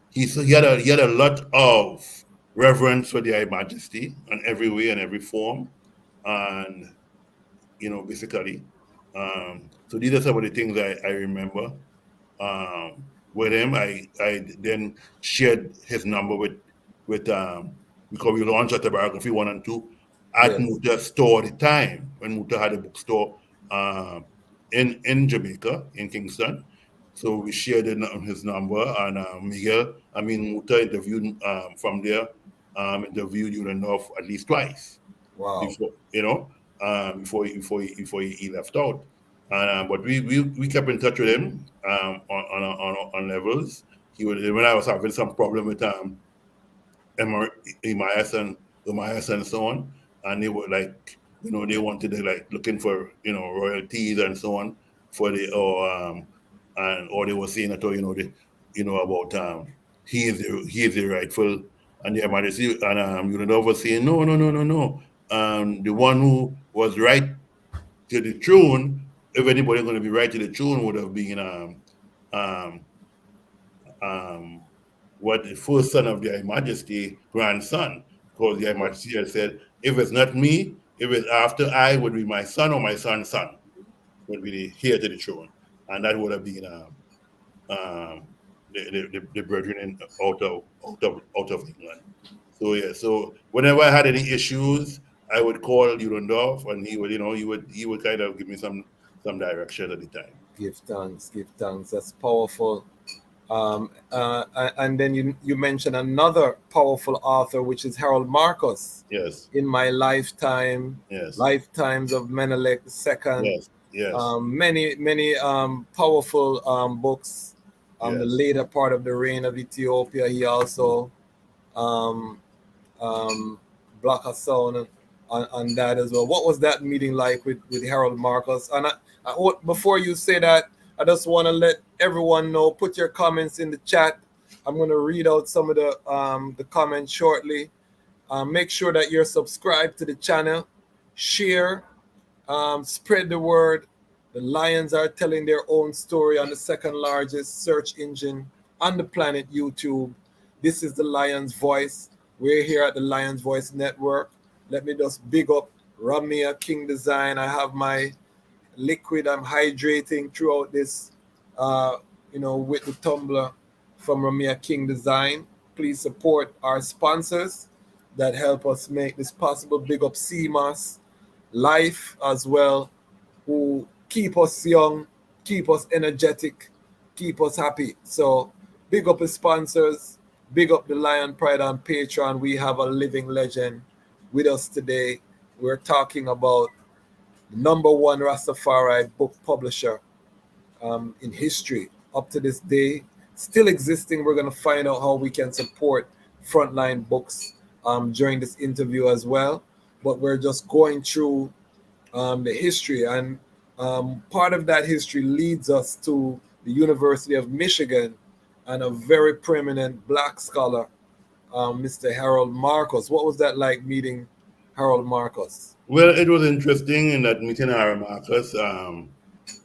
Speaker 4: he had a lot of reverence for the High Majesty in every way and every form, and basically. So these are some of the things I remember with him. I then shared his number with because we launched Autobiography 1 and 2 at Muta's store at the time, when Muta had a bookstore in Jamaica, in Kingston. So we shared his number, and Muta interviewed from there, interviewed Ulandorf at least twice.
Speaker 5: Wow.
Speaker 4: Before he left out. But we kept in touch with him on levels. When I was having some problem with Emmaus and so on, and they were like, they wanted to looking for royalties and so on for the or they were saying that about he is the rightful, and the Majesty and Ulandorf was saying no. The one who was right to the throne, if anybody going to be right to the throne, would have been what the first son of the High Majesty, grandson, because the High Majesty had said, if it's not me, if it's after I, would be my son or my son's son would be the heir to the throne, and that would have been the brethren out of England. So yeah, so whenever I had any issues, I would call Ulandorf, and he would kind of give me some direction at the time.
Speaker 5: Give thanks. That's powerful. And then you mentioned another powerful author, which is Harold Marcus.
Speaker 4: Yes.
Speaker 5: In My Lifetime.
Speaker 4: Yes.
Speaker 5: Lifetimes of Menelik II.
Speaker 4: Yes. Yes.
Speaker 5: Many powerful books.
Speaker 4: Yes.
Speaker 5: The later part of the reign of Ethiopia. He also block a sound on that as well. What was that meeting like with Harold Marcus? And before you say that, I just want to let everyone know, put your comments in the chat. I'm going to read out some of the comments shortly. Make sure that you're subscribed to the channel, share, spread the word. The Lions are telling their own story on the second largest search engine on the planet, YouTube. This is the Lions Voice. We're here at the Lions Voice Network. Let me just big up Ramia King Design. I have my liquid. I'm hydrating throughout this, with the tumbler from Ramia King Design. Please support our sponsors that help us make this possible. Big up CMAS, Life as well, who keep us young, keep us energetic, keep us happy. So big up the sponsors. Big up the Lion Pride on Patreon. We have a living legend with us today. We're talking about #1 Rastafari book publisher in history. Up to this day, still existing. We're going to find out how we can support Frontline Books during this interview as well. But we're just going through the history, and part of that history leads us to the University of Michigan and a very prominent black scholar, Mr. Harold Marcus. What was that like meeting Harold Marcus?
Speaker 4: Well, it was interesting in that meeting Harold Marcus.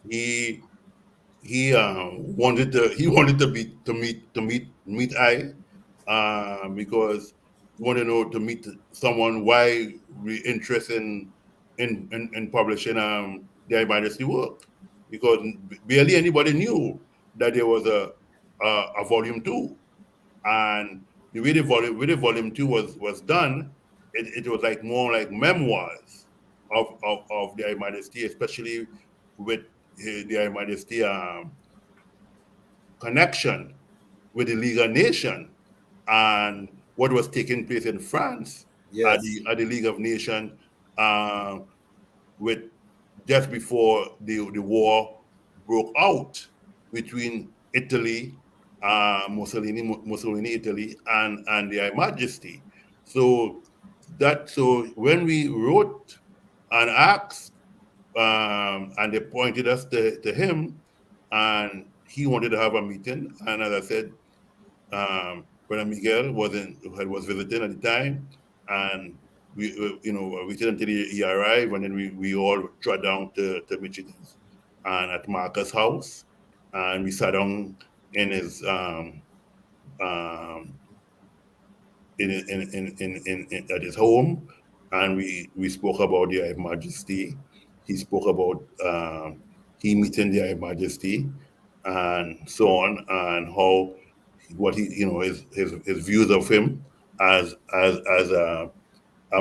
Speaker 4: He wanted to meet I because he wanted to know, to meet someone why we interested in publishing the Majesty work, because barely anybody knew that there was a volume 2, and the way the volume 2 was done, it was like more like memoirs of the Majesty, especially with the Majesty connection with the League of Nations and what was taking place in France at the League of Nations, with just before the war broke out between Italy, Mussolini Italy, and the Majesty. So when we wrote and asked, and they pointed us to him, and he wanted to have a meeting. And as I said, Brother Miguel was visiting at the time, and we waited until he arrived, and then we all trot down to Michigan and at Marcus' house, and we sat down in his at his home, and we spoke about the High Majesty. He spoke about he meeting the High Majesty and so on, and how what he his views of him as a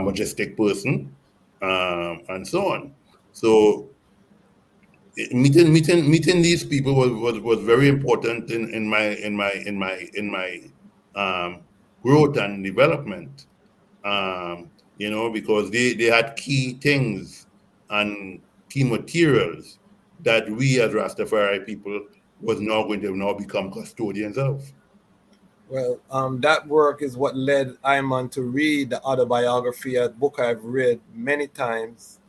Speaker 4: majestic person, and so on. So meeting these people was very important in my growth and development, because they had key things and key materials that we as Rastafari people was now going to become custodians of.
Speaker 5: Well, that work is what led Ayman to read the autobiography, a book I've read many times,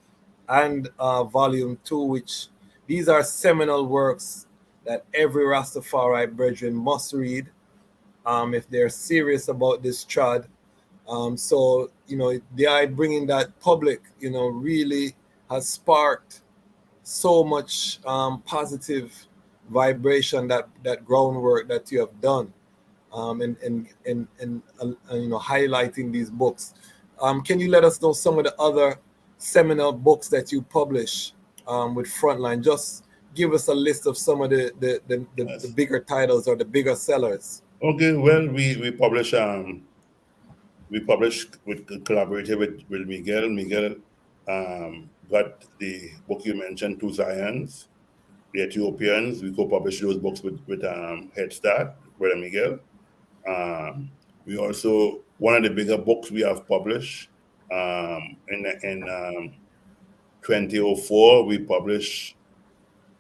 Speaker 5: and volume 2, which these are seminal works that every Rastafari brethren must read if they're serious about this trad. So, the bringing that public, really has sparked so much positive vibration, that groundwork that you have done, and highlighting these books. Can you let us know some of the other seminal books that you publish with Frontline? Just give us a list of some of the bigger titles or the bigger sellers.
Speaker 4: Okay, well, we publish collaborated with Miguel. Miguel got the book you mentioned, Two Zions, the Ethiopians. We co-published those books with Head Start, Brother Miguel. We also, one of the bigger books we have published in 2004, we published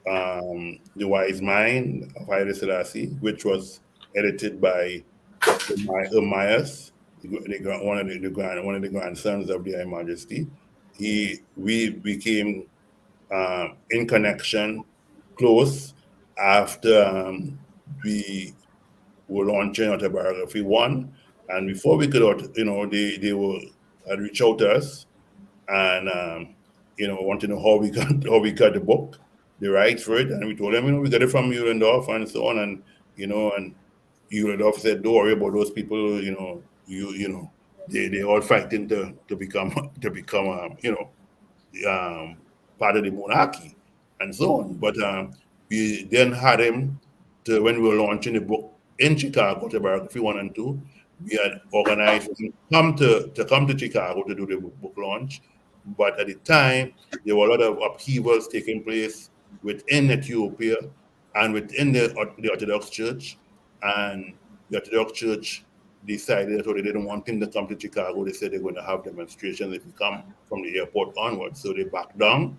Speaker 4: The Wise Mind of Haile Selassie, which was edited by Myers, one of the grandsons of the High Majesty. We became in connection, close, after we were launching Autobiography 1, and before we could, they had reached out to us and want to know how we got the book, the rights for it, and we told them, we got it from Eulendorf and so on, and and Eulendorf said, don't worry about those people, they all fighting to become part of the monarchy and so on. But we then had him to, when we were launching the book in Chicago, Autobiography 1 and 2, we had organized him to come to Chicago to do the book launch. But at the time, there were a lot of upheavals taking place within Ethiopia and within the Orthodox Church. And the Orthodox Church decided that they didn't want him to come to Chicago. They said they're going to have demonstrations if he come from the airport onwards. So they backed down,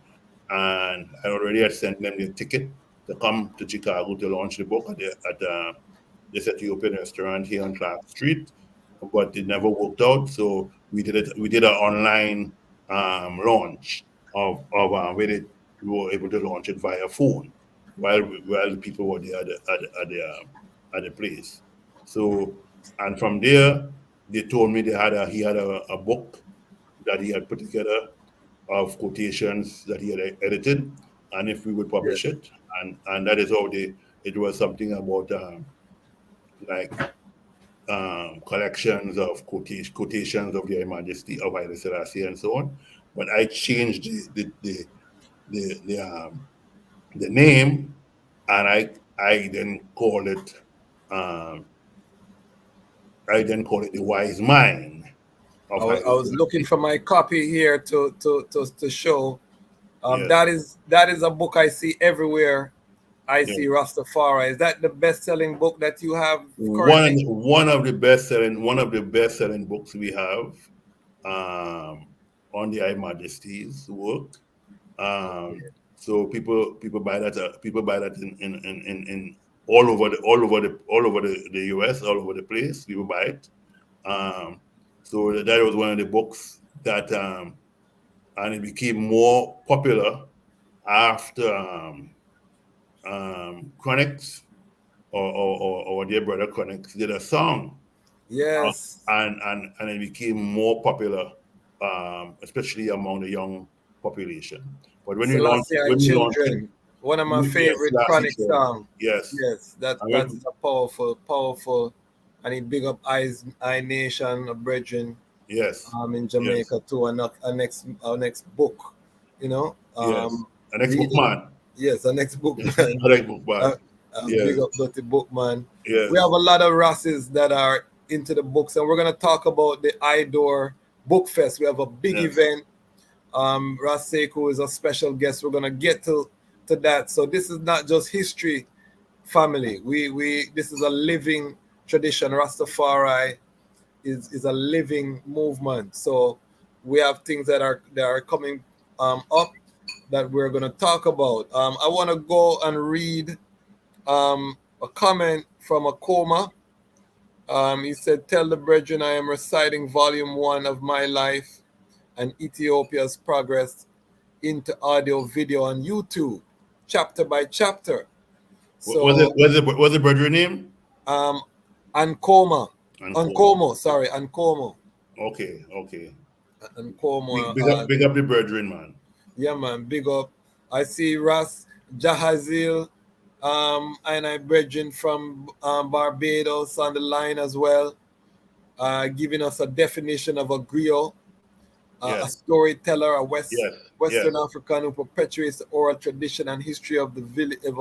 Speaker 4: and I already had sent them the ticket to come to Chicago to launch the book at this Ethiopian restaurant here on Clark Street, but it never worked out. So we did it. We did an online launch of where we were able to launch it via phone while the people were there at the place. So, and from there, they told me he had a book that he had put together of quotations that he had edited, and if we would publish it, and that is how it was something about like collections of quotations of Their Majesty of Haile Selassie and so on. But I changed the name, and I then call it the Wise Mind of Haile
Speaker 5: I was looking for my copy here to show.
Speaker 4: Yes.
Speaker 5: That is a book I see everywhere. I see Rastafari. Is that the best-selling book that you have currently?
Speaker 4: One of the best-selling books we have on the High Majesty's work. So people buy that in all over the US, all over the place. People buy it. So that was one of the books that and it became more popular after Chronix or Dear Brother Chronix did a song.
Speaker 5: Yes.
Speaker 4: And it became more popular, especially among the young population. But when we launched
Speaker 5: Children, one of my favorite Chronic songs.
Speaker 4: Yes.
Speaker 5: Yes, that's a powerful, and he big up I Nation, a brethren.
Speaker 4: Yes.
Speaker 5: In Jamaica too, and our next book, you know.
Speaker 4: Yes. Our next book man.
Speaker 5: Yes, our next book man.
Speaker 4: Our next book man.
Speaker 5: Big up Dirty Book man.
Speaker 4: Yes.
Speaker 5: We have a lot of Rasses that are into the books, and we're gonna talk about the Idor Book Fest. We have a big event. Ras Sekou is a special guest. We're gonna get to that. So this is not just history, family. This is a living tradition. Rastafari is a living movement. So we have things that are coming up that we're gonna talk about. I want to go and read a comment from a coma. He said, "Tell the brethren I am reciting volume 1 of my life and Ethiopia's progress into audio video on YouTube, chapter by chapter." So
Speaker 4: what's the brethren name?
Speaker 5: Ankomo. Sorry, Ankomo.
Speaker 4: Okay.
Speaker 5: Ankomo.
Speaker 4: Big up the brethren, man.
Speaker 5: Yeah, man, big up. I see Ras Jahazil, and I brethren from Barbados on the line as well, giving us a definition of a griot. A storyteller, a Western African who perpetuates the oral tradition and history of a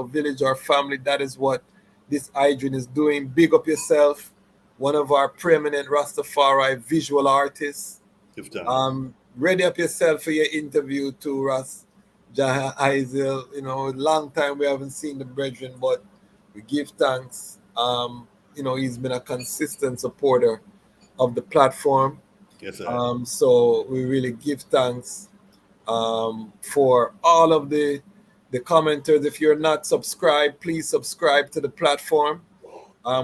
Speaker 5: village or family. That is what this Idrin is doing. Big up yourself, one of our preeminent Rastafari visual artists. Ready up yourself for your interview to Ras Jahazil. You know, long time we haven't seen the brethren, but we give thanks. He's been a consistent supporter of the platform.
Speaker 4: Yes, sir.
Speaker 5: So we really give thanks for all of the commenters. If you're not subscribed, please subscribe to the platform.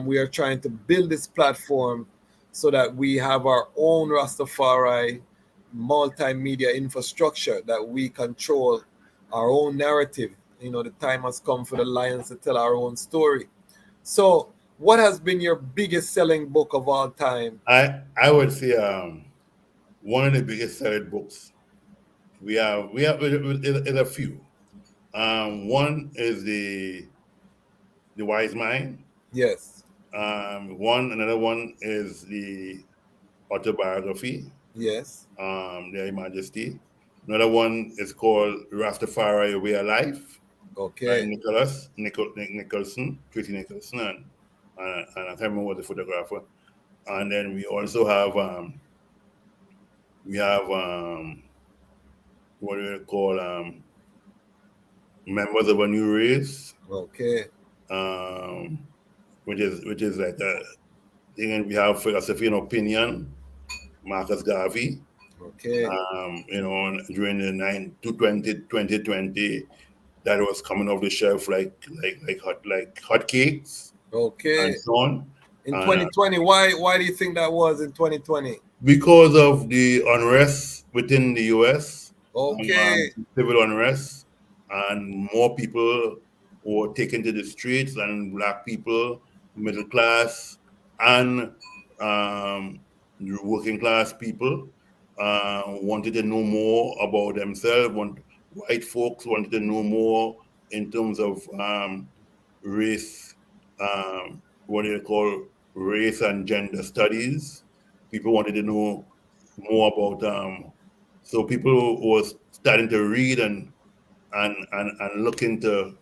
Speaker 5: We are trying to build this platform so that we have our own Rastafari multimedia infrastructure, that we control our own narrative. The time has come for the lions to tell our own story. So what has been your biggest selling book of all time?
Speaker 4: I would say one of the biggest selling books we have is a few. One is the Wise Mind.
Speaker 5: Yes.
Speaker 4: Another one is the autobiography.
Speaker 5: Yes.
Speaker 4: Their Majesty. Another one is called Rastafari Way of Life.
Speaker 5: Okay.
Speaker 4: Nicholson, Tracy Nicholson, and I can't remember the photographer. And then we also have what do you call Members of a New Race.
Speaker 5: Okay.
Speaker 4: Which is like a thing, and we have Philosophy and Opinion, Marcus Garvey.
Speaker 5: Okay.
Speaker 4: During the 2020, that was coming off the shelf like hotcakes
Speaker 5: Okay.
Speaker 4: and so on.
Speaker 5: In 2020, why do you think that was in 2020?
Speaker 4: Because of the unrest within the US,
Speaker 5: Okay.
Speaker 4: civil unrest, and more people were taken to the streets, and Black people, middle class, and working class people wanted to know more about themselves. White folks wanted to know more in terms of race, what do you call race and gender studies. People wanted to know more about so people was starting to read and look into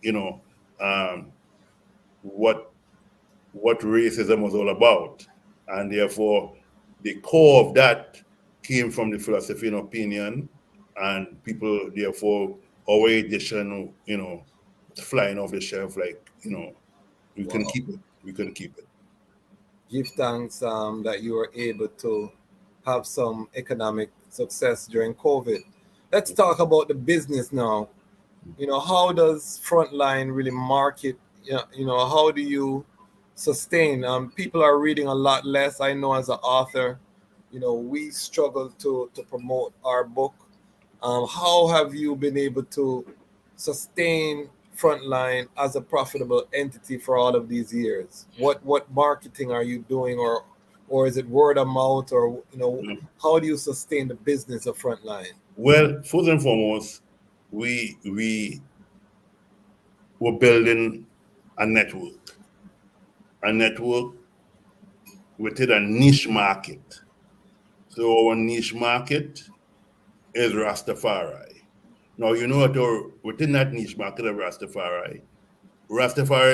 Speaker 4: what racism was all about, and therefore the core of that came from the philosophy and opinion, and people therefore our edition flying off the shelf like we can keep it. We couldn't keep it.
Speaker 5: Give thanks that you were able to have some economic success during COVID. Let's talk about the business now. How does Frontline really market? How do you sustain? People are reading a lot less. I know as an author, we struggle to promote our book. How have you been able to sustain Frontline as a profitable entity for all of these years? What marketing are you doing, or is it word of mouth, or how do you sustain the business of Frontline?
Speaker 4: Well, first and foremost, we were building a network within a niche market. So our niche market is Rastafari. Now, that within that niche market of Rastafari,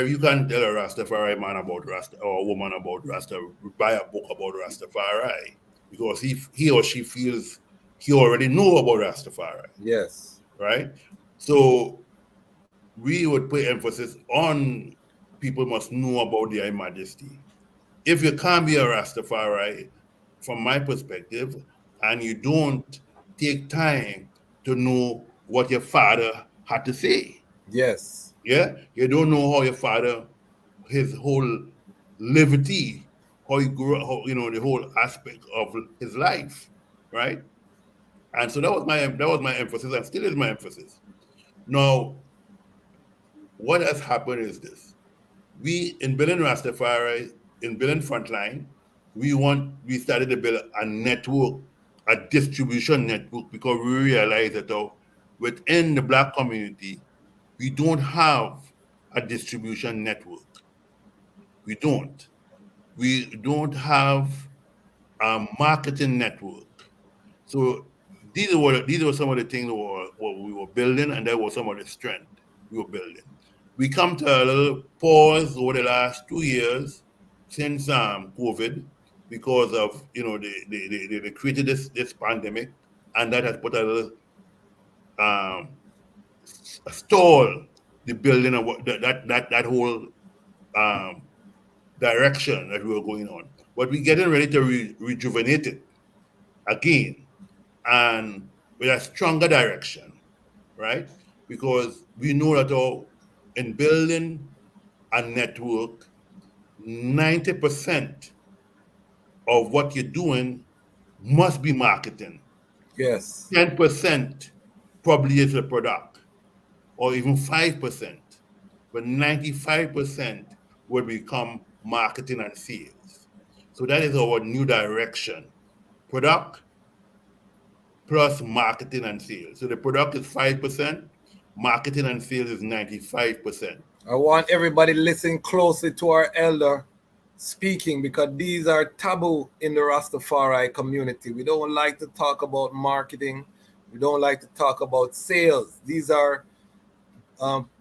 Speaker 4: you can't tell a Rastafari man about Rasta or a woman about Rasta, buy a book about Rastafari, because he or she feels he already know about Rastafari.
Speaker 5: Yes.
Speaker 4: Right? So we would put emphasis on people must know about their majesty. If you can't be a Rastafari, from my perspective, and you don't take time to know what your father had to say.
Speaker 5: Yes.
Speaker 4: Yeah? You don't know how your father, his whole liberty, how he grew up, the whole aspect of his life, right? And so that was my emphasis, and still is my emphasis. Now, what has happened is this. We, in building Rastafari, in building Frontline, we started to build a network, a distribution network, because we realized that within the Black community, we don't have a distribution network. We don't. We don't have a marketing network. So these were some of the things what we were building, and that was some of the strength we were building. We come to a little pause over the last 2 years since COVID, because of they created this pandemic, and that has put a little stall the building of that whole direction that we were going on. But we're getting ready to rejuvenate it again, and with a stronger direction, right? Because we know that in building a network, 90% of what you're doing must be marketing.
Speaker 5: Yes.
Speaker 4: 10% probably is a product, or even 5%, but 95% will become marketing and sales. So that is our new direction. Product plus marketing and sales. So the product is 5%, marketing and sales is 95%.
Speaker 5: I want everybody listening closely to our elder speaking, because these are taboo in the Rastafari community. We don't like to talk about marketing. We don't like to talk about sales. These are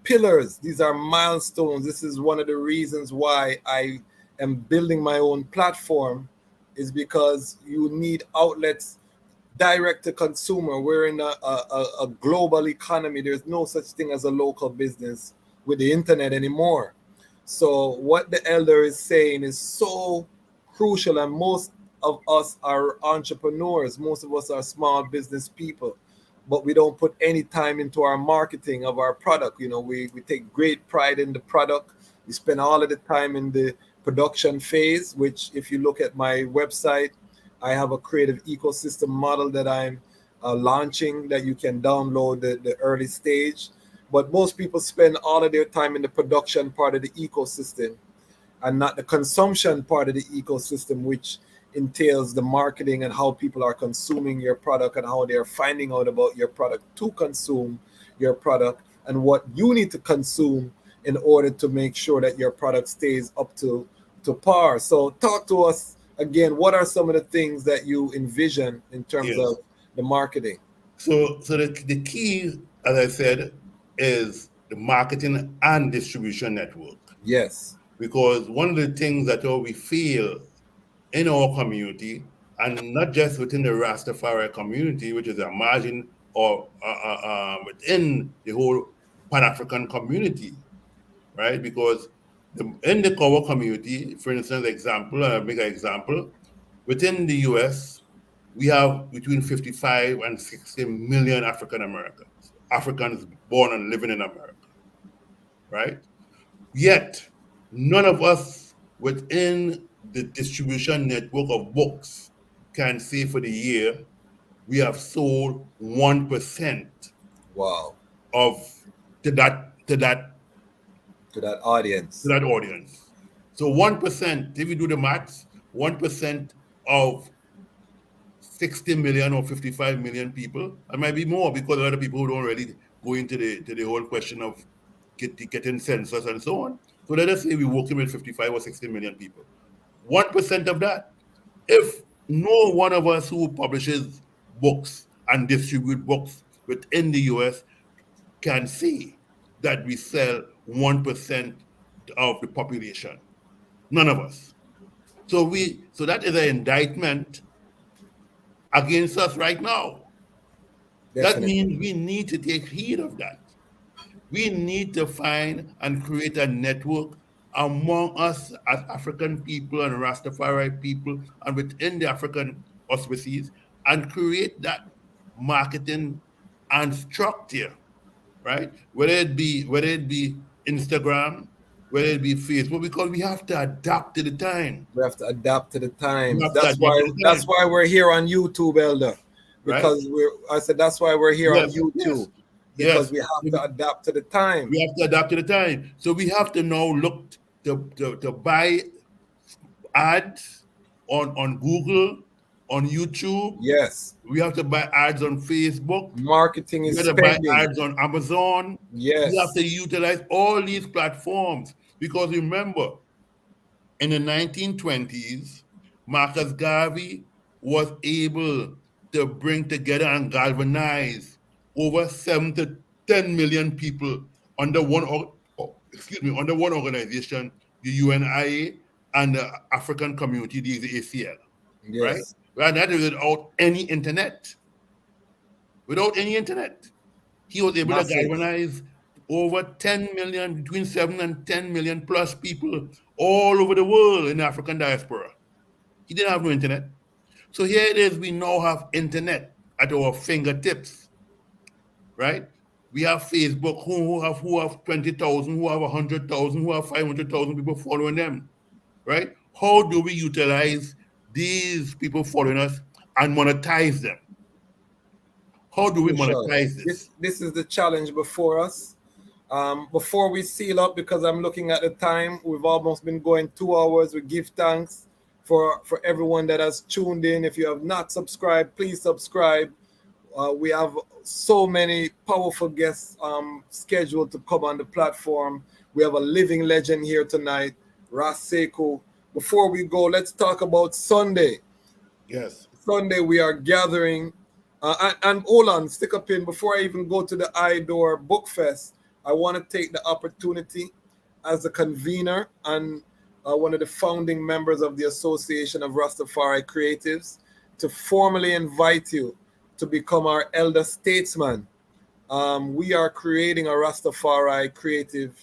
Speaker 5: pillars. These are milestones. This is one of the reasons why I am building my own platform, is because you need outlets direct to consumer. We're in a global economy. There's no such thing as a local business with the internet anymore. So what the elder is saying is so crucial, and most of us are entrepreneurs. Most of us are small business people, but we don't put any time into our marketing of our product. You know, we take great pride in the product. We spend all of the time in the production phase, which if you look at my website, I have a creative ecosystem model that I'm launching that you can download the early stage. But most people spend all of their time in the production part of the ecosystem and not the consumption part of the ecosystem, which entails the marketing and how people are consuming your product and how they are finding out about your product to consume your product and what you need to consume in order to make sure that your product stays up to par. So talk to us again. What are some of the things that you envision in terms of the marketing?
Speaker 4: So the key, as I said, is the marketing and distribution network.
Speaker 5: Yes.
Speaker 4: Because one of the things that we feel in our community, and not just within the Rastafari community, which is a margin or within the whole Pan-African community, right? Because in the Kawa community, for instance, I'll make an example. Within the US, we have between 55 and 60 million African Americans, Africans born and living in America, right? Yet, none of us within the distribution network of books can say for the year we have sold 1%.
Speaker 5: Wow.
Speaker 4: Of to that
Speaker 5: audience.
Speaker 4: So 1%, if you do the maths, 1% of 60 million or 55 million people, it might be more because a lot of people who don't really go into the whole question of getting census and so on. So let us say we're working with 55 or 60 million people. 1% of that, if no one of us who publishes books and distribute books within the US can say that we sell 1% of the population, none of us. So that is an indictment against us right now. Definitely. That means we need to take heed of that. We need to find and create a network among us as African people and Rastafari people and within the African auspices and create that marketing and structure, right? Whether it be Instagram, whether it be Facebook, because we have to adapt to the time.
Speaker 5: We have to adapt to the times. That's why we're here on YouTube, Elder. Because right? That's why we're here on YouTube. Because we have to adapt to the time.
Speaker 4: We have to adapt to the time. So we have to now look to buy ads on Google, on YouTube.
Speaker 5: Yes.
Speaker 4: We have to buy ads on Facebook.
Speaker 5: Marketing is spending.
Speaker 4: We have to buy ads on Amazon.
Speaker 5: Yes.
Speaker 4: We have to utilize all these platforms because remember, in the 1920s, Marcus Garvey was able to bring together and galvanize over 7 to 10 million people under one organization, the UNIA and the African community, the ACL.
Speaker 5: Yes.
Speaker 4: Right? And that is without any internet. Without any internet. He was able to galvanize over 10 million, between 7 and 10 million plus people all over the world in the African diaspora. He didn't have no internet. So here it is, we now have internet at our fingertips, right? We have Facebook who have 20,000, who have 100,000, who have 500,000 people following them, right? How do we utilize these people following us and monetize them? How do we monetize this?
Speaker 5: This is the challenge before us. Before we seal up, because I'm looking at the time, we've almost been going 2 hours. We give thanks for everyone that has tuned in. If you have not subscribed, please subscribe. We have so many powerful guests scheduled to come on the platform. We have a living legend here tonight, Ras Sekou. Before we go, let's talk about Sunday.
Speaker 4: Yes.
Speaker 5: Sunday we are gathering. And hold on, stick a pin. Before I even go to the iDoor Book Fest, I want to take the opportunity as a convener and one of the founding members of the Association of Rastafari Creatives to formally invite you to become our elder statesman. We are creating a Rastafari Creative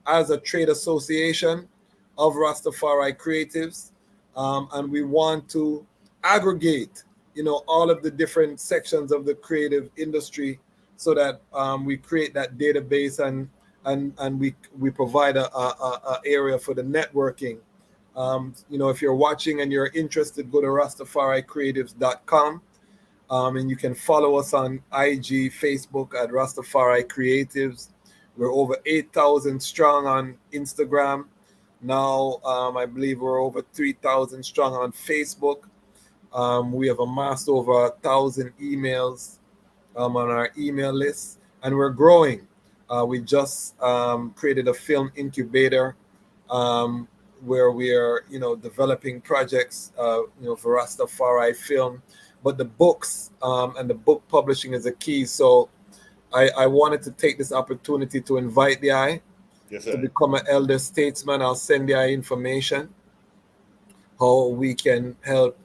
Speaker 5: as a trade association of Rastafari Creatives, and we want to aggregate, all of the different sections of the creative industry, so that we create that database, and we provide a area for the networking. If you're watching and you're interested, go to RastafariCreatives.com. And you can follow us on IG, Facebook at Rastafari Creatives. We're over 8,000 strong on Instagram. Now, I believe we're over 3,000 strong on Facebook. We have amassed over 1,000 emails on our email list, and we're growing. We just created a film incubator where we are, developing projects, for Rastafari film. But the books and the book publishing is a key. So I wanted to take this opportunity to invite the eye to become an elder statesman. I'll send the eye information how we can help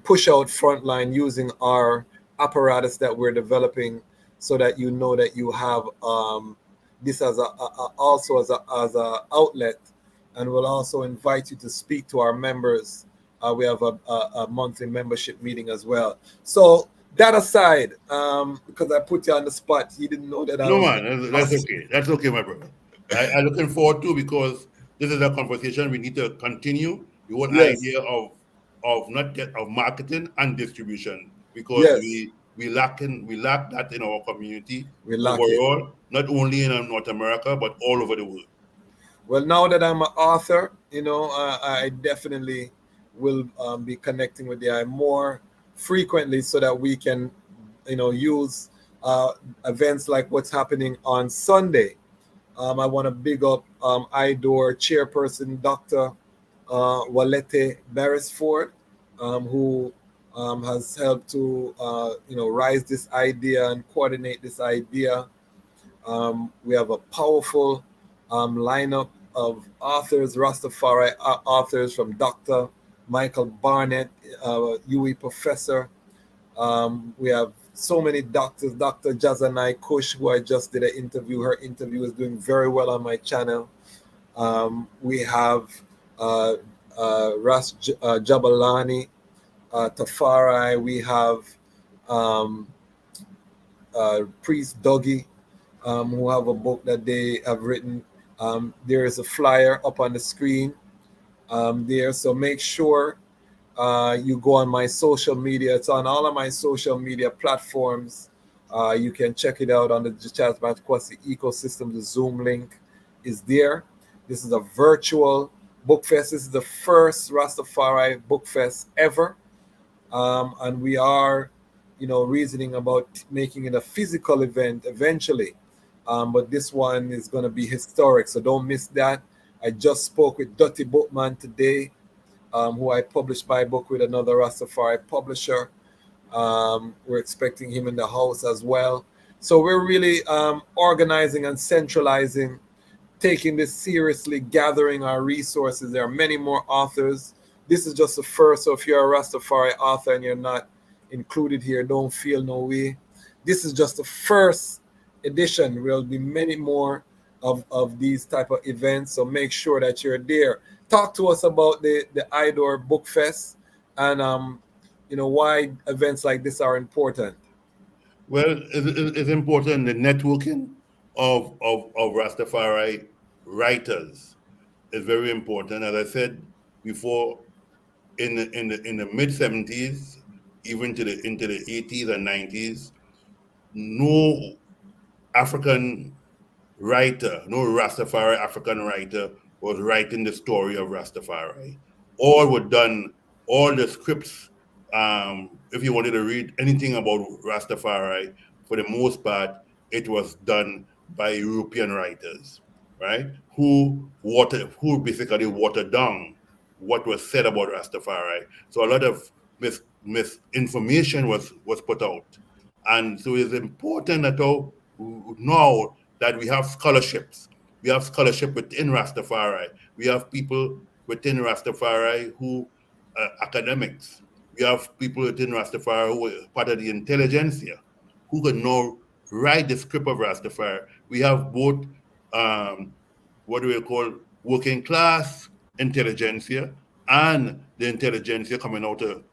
Speaker 5: push out Frontline using our apparatus that we're developing, so that that you have this as also as a outlet, and we'll also invite you to speak to our members. We have a monthly membership meeting as well. So that aside, because I put you on the spot, you didn't know that.
Speaker 4: No, man, that's okay. That's okay, my brother. I'm looking forward to, because this is a conversation we need to continue. The whole idea of not get of marketing and distribution, because we lack that in our community overall, not only in North America but all over the world.
Speaker 5: Well, now that I'm an author, I definitely will be connecting with the eye more frequently, so that we can, use events like what's happening on Sunday. I want to big up IDOR chairperson, Dr. Walete Beresford, who has helped to, rise this idea and coordinate this idea. We have a powerful lineup of authors, Rastafari authors, from Dr. Michael Barnett, UE professor. We have so many doctors, Dr. Jazanai Kush, who I just did an interview. Her interview is doing very well on my channel. We have Ras Jabalani Tafari. We have Priest Dougie, who have a book that they have written. There is a flyer up on the screen there, so make sure you go on my social media. It's on all of my social media platforms. You can check it out on the Chatmat Kwasi ecosystem. The Zoom link is there. This is a virtual book fest. This is the first Rastafari book fest ever, and we are, reasoning about making it a physical event eventually. But this one is going to be historic, so don't miss that. I just spoke with Dutty Bookman today, who I published my book with another Rastafari publisher. We're expecting him in the house as well. So we're really organizing and centralizing, taking this seriously, gathering our resources. There are many more authors. This is just the first, so if you're a Rastafari author and you're not included here, don't feel no way. This is just the first edition. There will be many more of these type of events, so make sure that you're there. Talk to us about the IDOR Book Fest, and why events like this are important.
Speaker 4: Well, it's important, the networking of Rastafari writers is very important. As I said before, in the mid 70s, even into the 80s and 90s, no African writer, no Rastafari African writer was writing the story of Rastafari. All were done, all the scripts, if you wanted to read anything about Rastafari, for the most part, it was done by European writers, right? Who basically watered down what was said about Rastafari. So a lot of misinformation was put out. And so it's important that now that we have scholarships. We have scholarship within Rastafari. We have people within Rastafari who are academics. We have people within Rastafari who are part of the intelligentsia, who can now write the script of Rastafari. We have both, what do we call, working class intelligentsia and the intelligentsia coming out of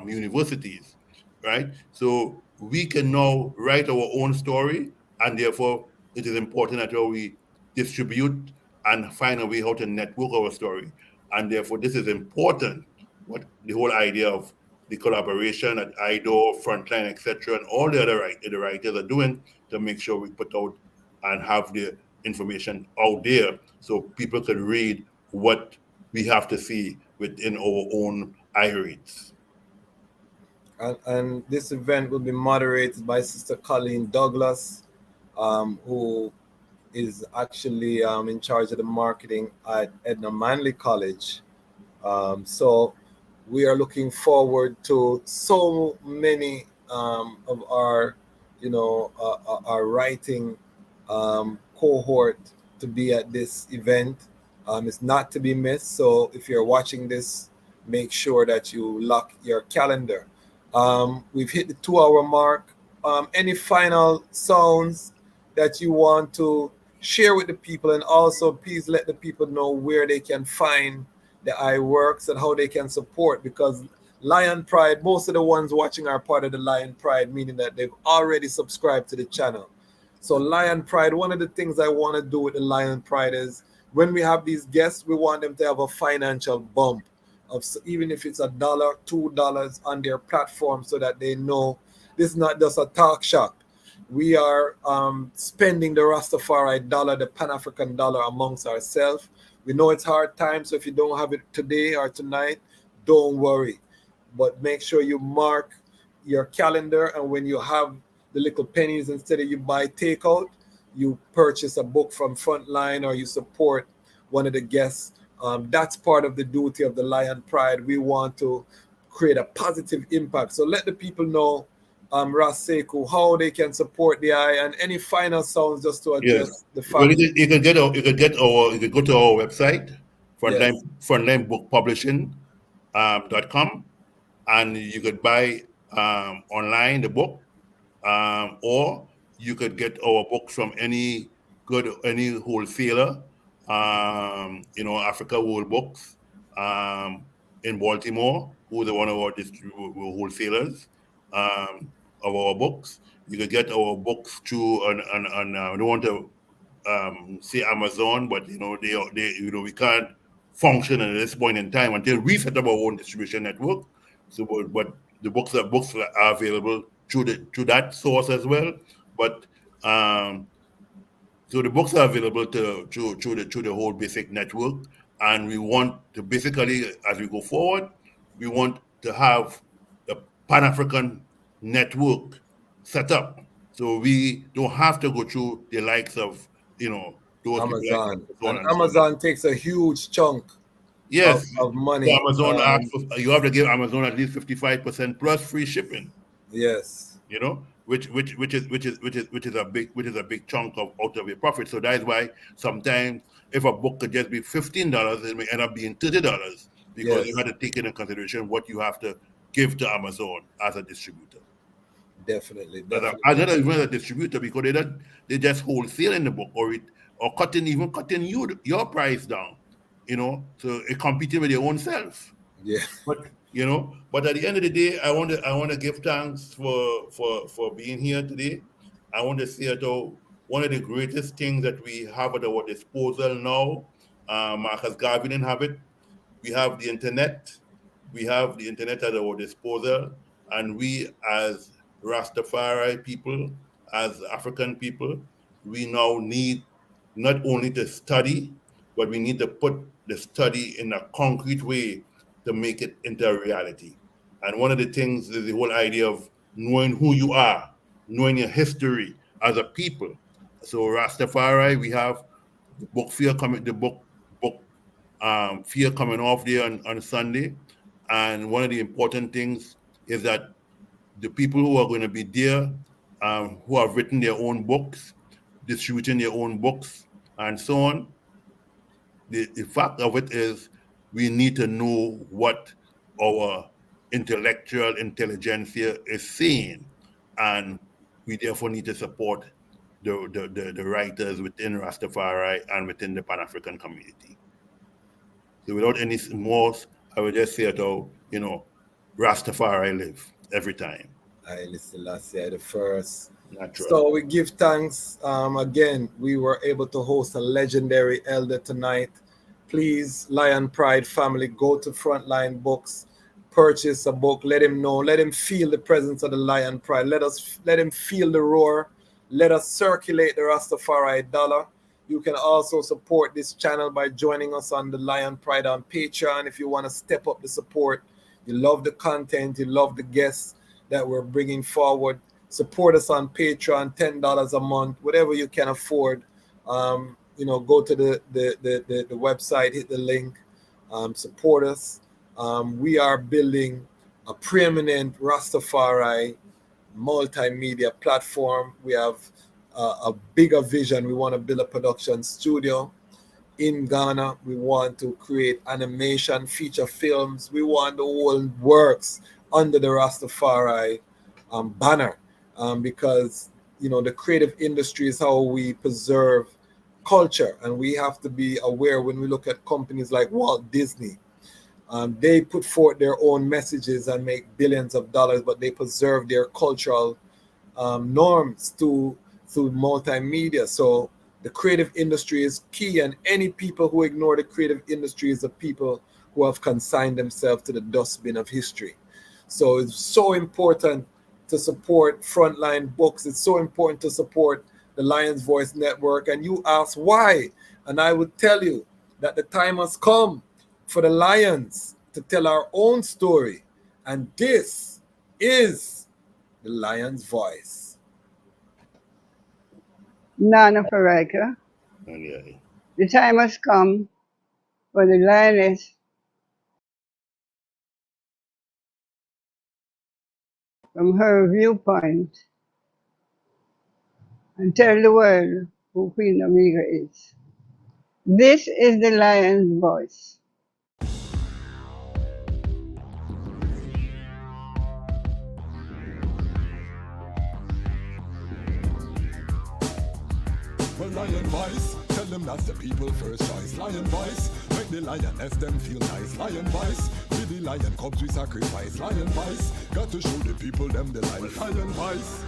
Speaker 4: universities, right? So we can now write our own story, and therefore it is important that we distribute and find a way how to network our story. And therefore this is important, what the whole idea of the collaboration at IDO, Frontline, etc., and all the other the writers are doing to make sure we put out and have the information out there so people could read what we have to see within our own iReads.
Speaker 5: And this event will be moderated by Sister Colleen Douglas, who is actually in charge of the marketing at Edna Manley College. So we are looking forward to so many of our, our writing cohort to be at this event. It's not to be missed. So if you're watching this, make sure that you lock your calendar. We've hit the 2-hour mark. Any final sounds that you want to share with the people, and also please let the people know where they can find the iWorks and how they can support, because Lion Pride, most of the ones watching are part of the Lion Pride, meaning that they've already subscribed to the channel. So Lion Pride, one of the things I want to do with the Lion Pride is when we have these guests, we want them to have a financial bump of, even if it's $1, $2 on their platform, so that they know this is not just a talk shop. We are spending the Rastafari dollar, the Pan-African dollar, amongst ourselves. We know it's hard times, so if you don't have it today or tonight, don't worry. But make sure you mark your calendar, and when you have the little pennies, instead of you buy takeout, you purchase a book from Frontline, or you support one of the guests. That's part of the duty of the Lion Pride. We want to create a positive impact. So let the people know, Ras Sekou, how they can support the eye, and any final sounds just to address the fact.
Speaker 4: Well, you can go to our website, Frontline Book Publishing .com, and you could buy online the book, or you could get our books from any wholesaler, Africa World Books in Baltimore, who is one of our wholesalers of our books. You could get our books through on I don't want to say Amazon, but we can't function at this point in time until we set up our own distribution network. So, but the books are available through that source as well. But so the books are available through the whole basic network, and we want to basically, as we go forward, we want to have the Pan-African network set up, so we don't have to go through the likes of those
Speaker 5: Amazon. And Amazon takes a huge chunk of money.
Speaker 4: So Amazon you have to give Amazon at least 55% plus free shipping.
Speaker 5: Yes.
Speaker 4: Which is a big chunk out of your profit. So that is why sometimes if a book could just be $15, it may end up being $30, because you have to take into consideration what you have to give to Amazon as a distributor.
Speaker 5: Definitely.
Speaker 4: As a distributor, because they just wholesaling the book, or cutting your price down, so it competing with your own self.
Speaker 5: Yeah.
Speaker 4: But at the end of the day, I want to give thanks for being here today. I want to say that one of the greatest things that we have at our disposal now, Marcus Garvey didn't have it. We have the internet. We have the internet at our disposal, and we as Rastafari people, as African people, we now need not only to study, but we need to put the study in a concrete way to make it into a reality. And one of the things is the whole idea of knowing who you are, knowing your history as a people. So Rastafari, we have the book fair coming off there on Sunday. And one of the important things is that the people who are going to be there, who have written their own books, distributing their own books, and so on, the fact of it is we need to know what our intellectual intelligentsia is saying, and we therefore need to support the writers within Rastafari and within the Pan-African community. So without any more I would just say it how, Rastafari live every time.
Speaker 5: I listen last year, the first.
Speaker 4: Natural.
Speaker 5: So we give thanks. Again, we were able to host a legendary elder tonight. Please, Lion Pride family, go to Frontline Books, purchase a book, let him know, let him feel the presence of the Lion Pride. Let him feel the roar. Let us circulate the Rastafari dollar. You can also support this channel by joining us on the Lion Pride on Patreon if you want to step up the support. You love the content, you love the guests that we're bringing forward. Support us on Patreon, $10 a month, whatever you can afford. Go to the website, hit the link, support us. We are building a preeminent Rastafari multimedia platform. We have a bigger vision. We want to build a production studio in Ghana. We want to create animation, feature films. We want the whole works under the Rastafari banner, because the creative industry is how we preserve culture, and we have to be aware when we look at companies like Walt Disney. They put forth their own messages and make billions of dollars, but they preserve their cultural norms through multimedia. So the creative industry is key, and any people who ignore the creative industry is the people who have consigned themselves to the dustbin of history. So it's so important to support Frontline Books. It's so important to support the Lion's Voice Network. And you ask why, and I would tell you that the time has come for the Lions to tell our own story, and this is the Lion's Voice.
Speaker 1: Nana Farika,
Speaker 4: Okay.
Speaker 1: the time has come for the lioness from her viewpoint and tell the world who Queen Omega is. This is the Lion's Voice.
Speaker 2: Well, Lion Voice, tell them that's the people first choice. Lion Voice, make the lioness them feel nice. Lion Voice, be the lion cubs we sacrifice. Lion Voice, got to show the people them the life. Lion Voice.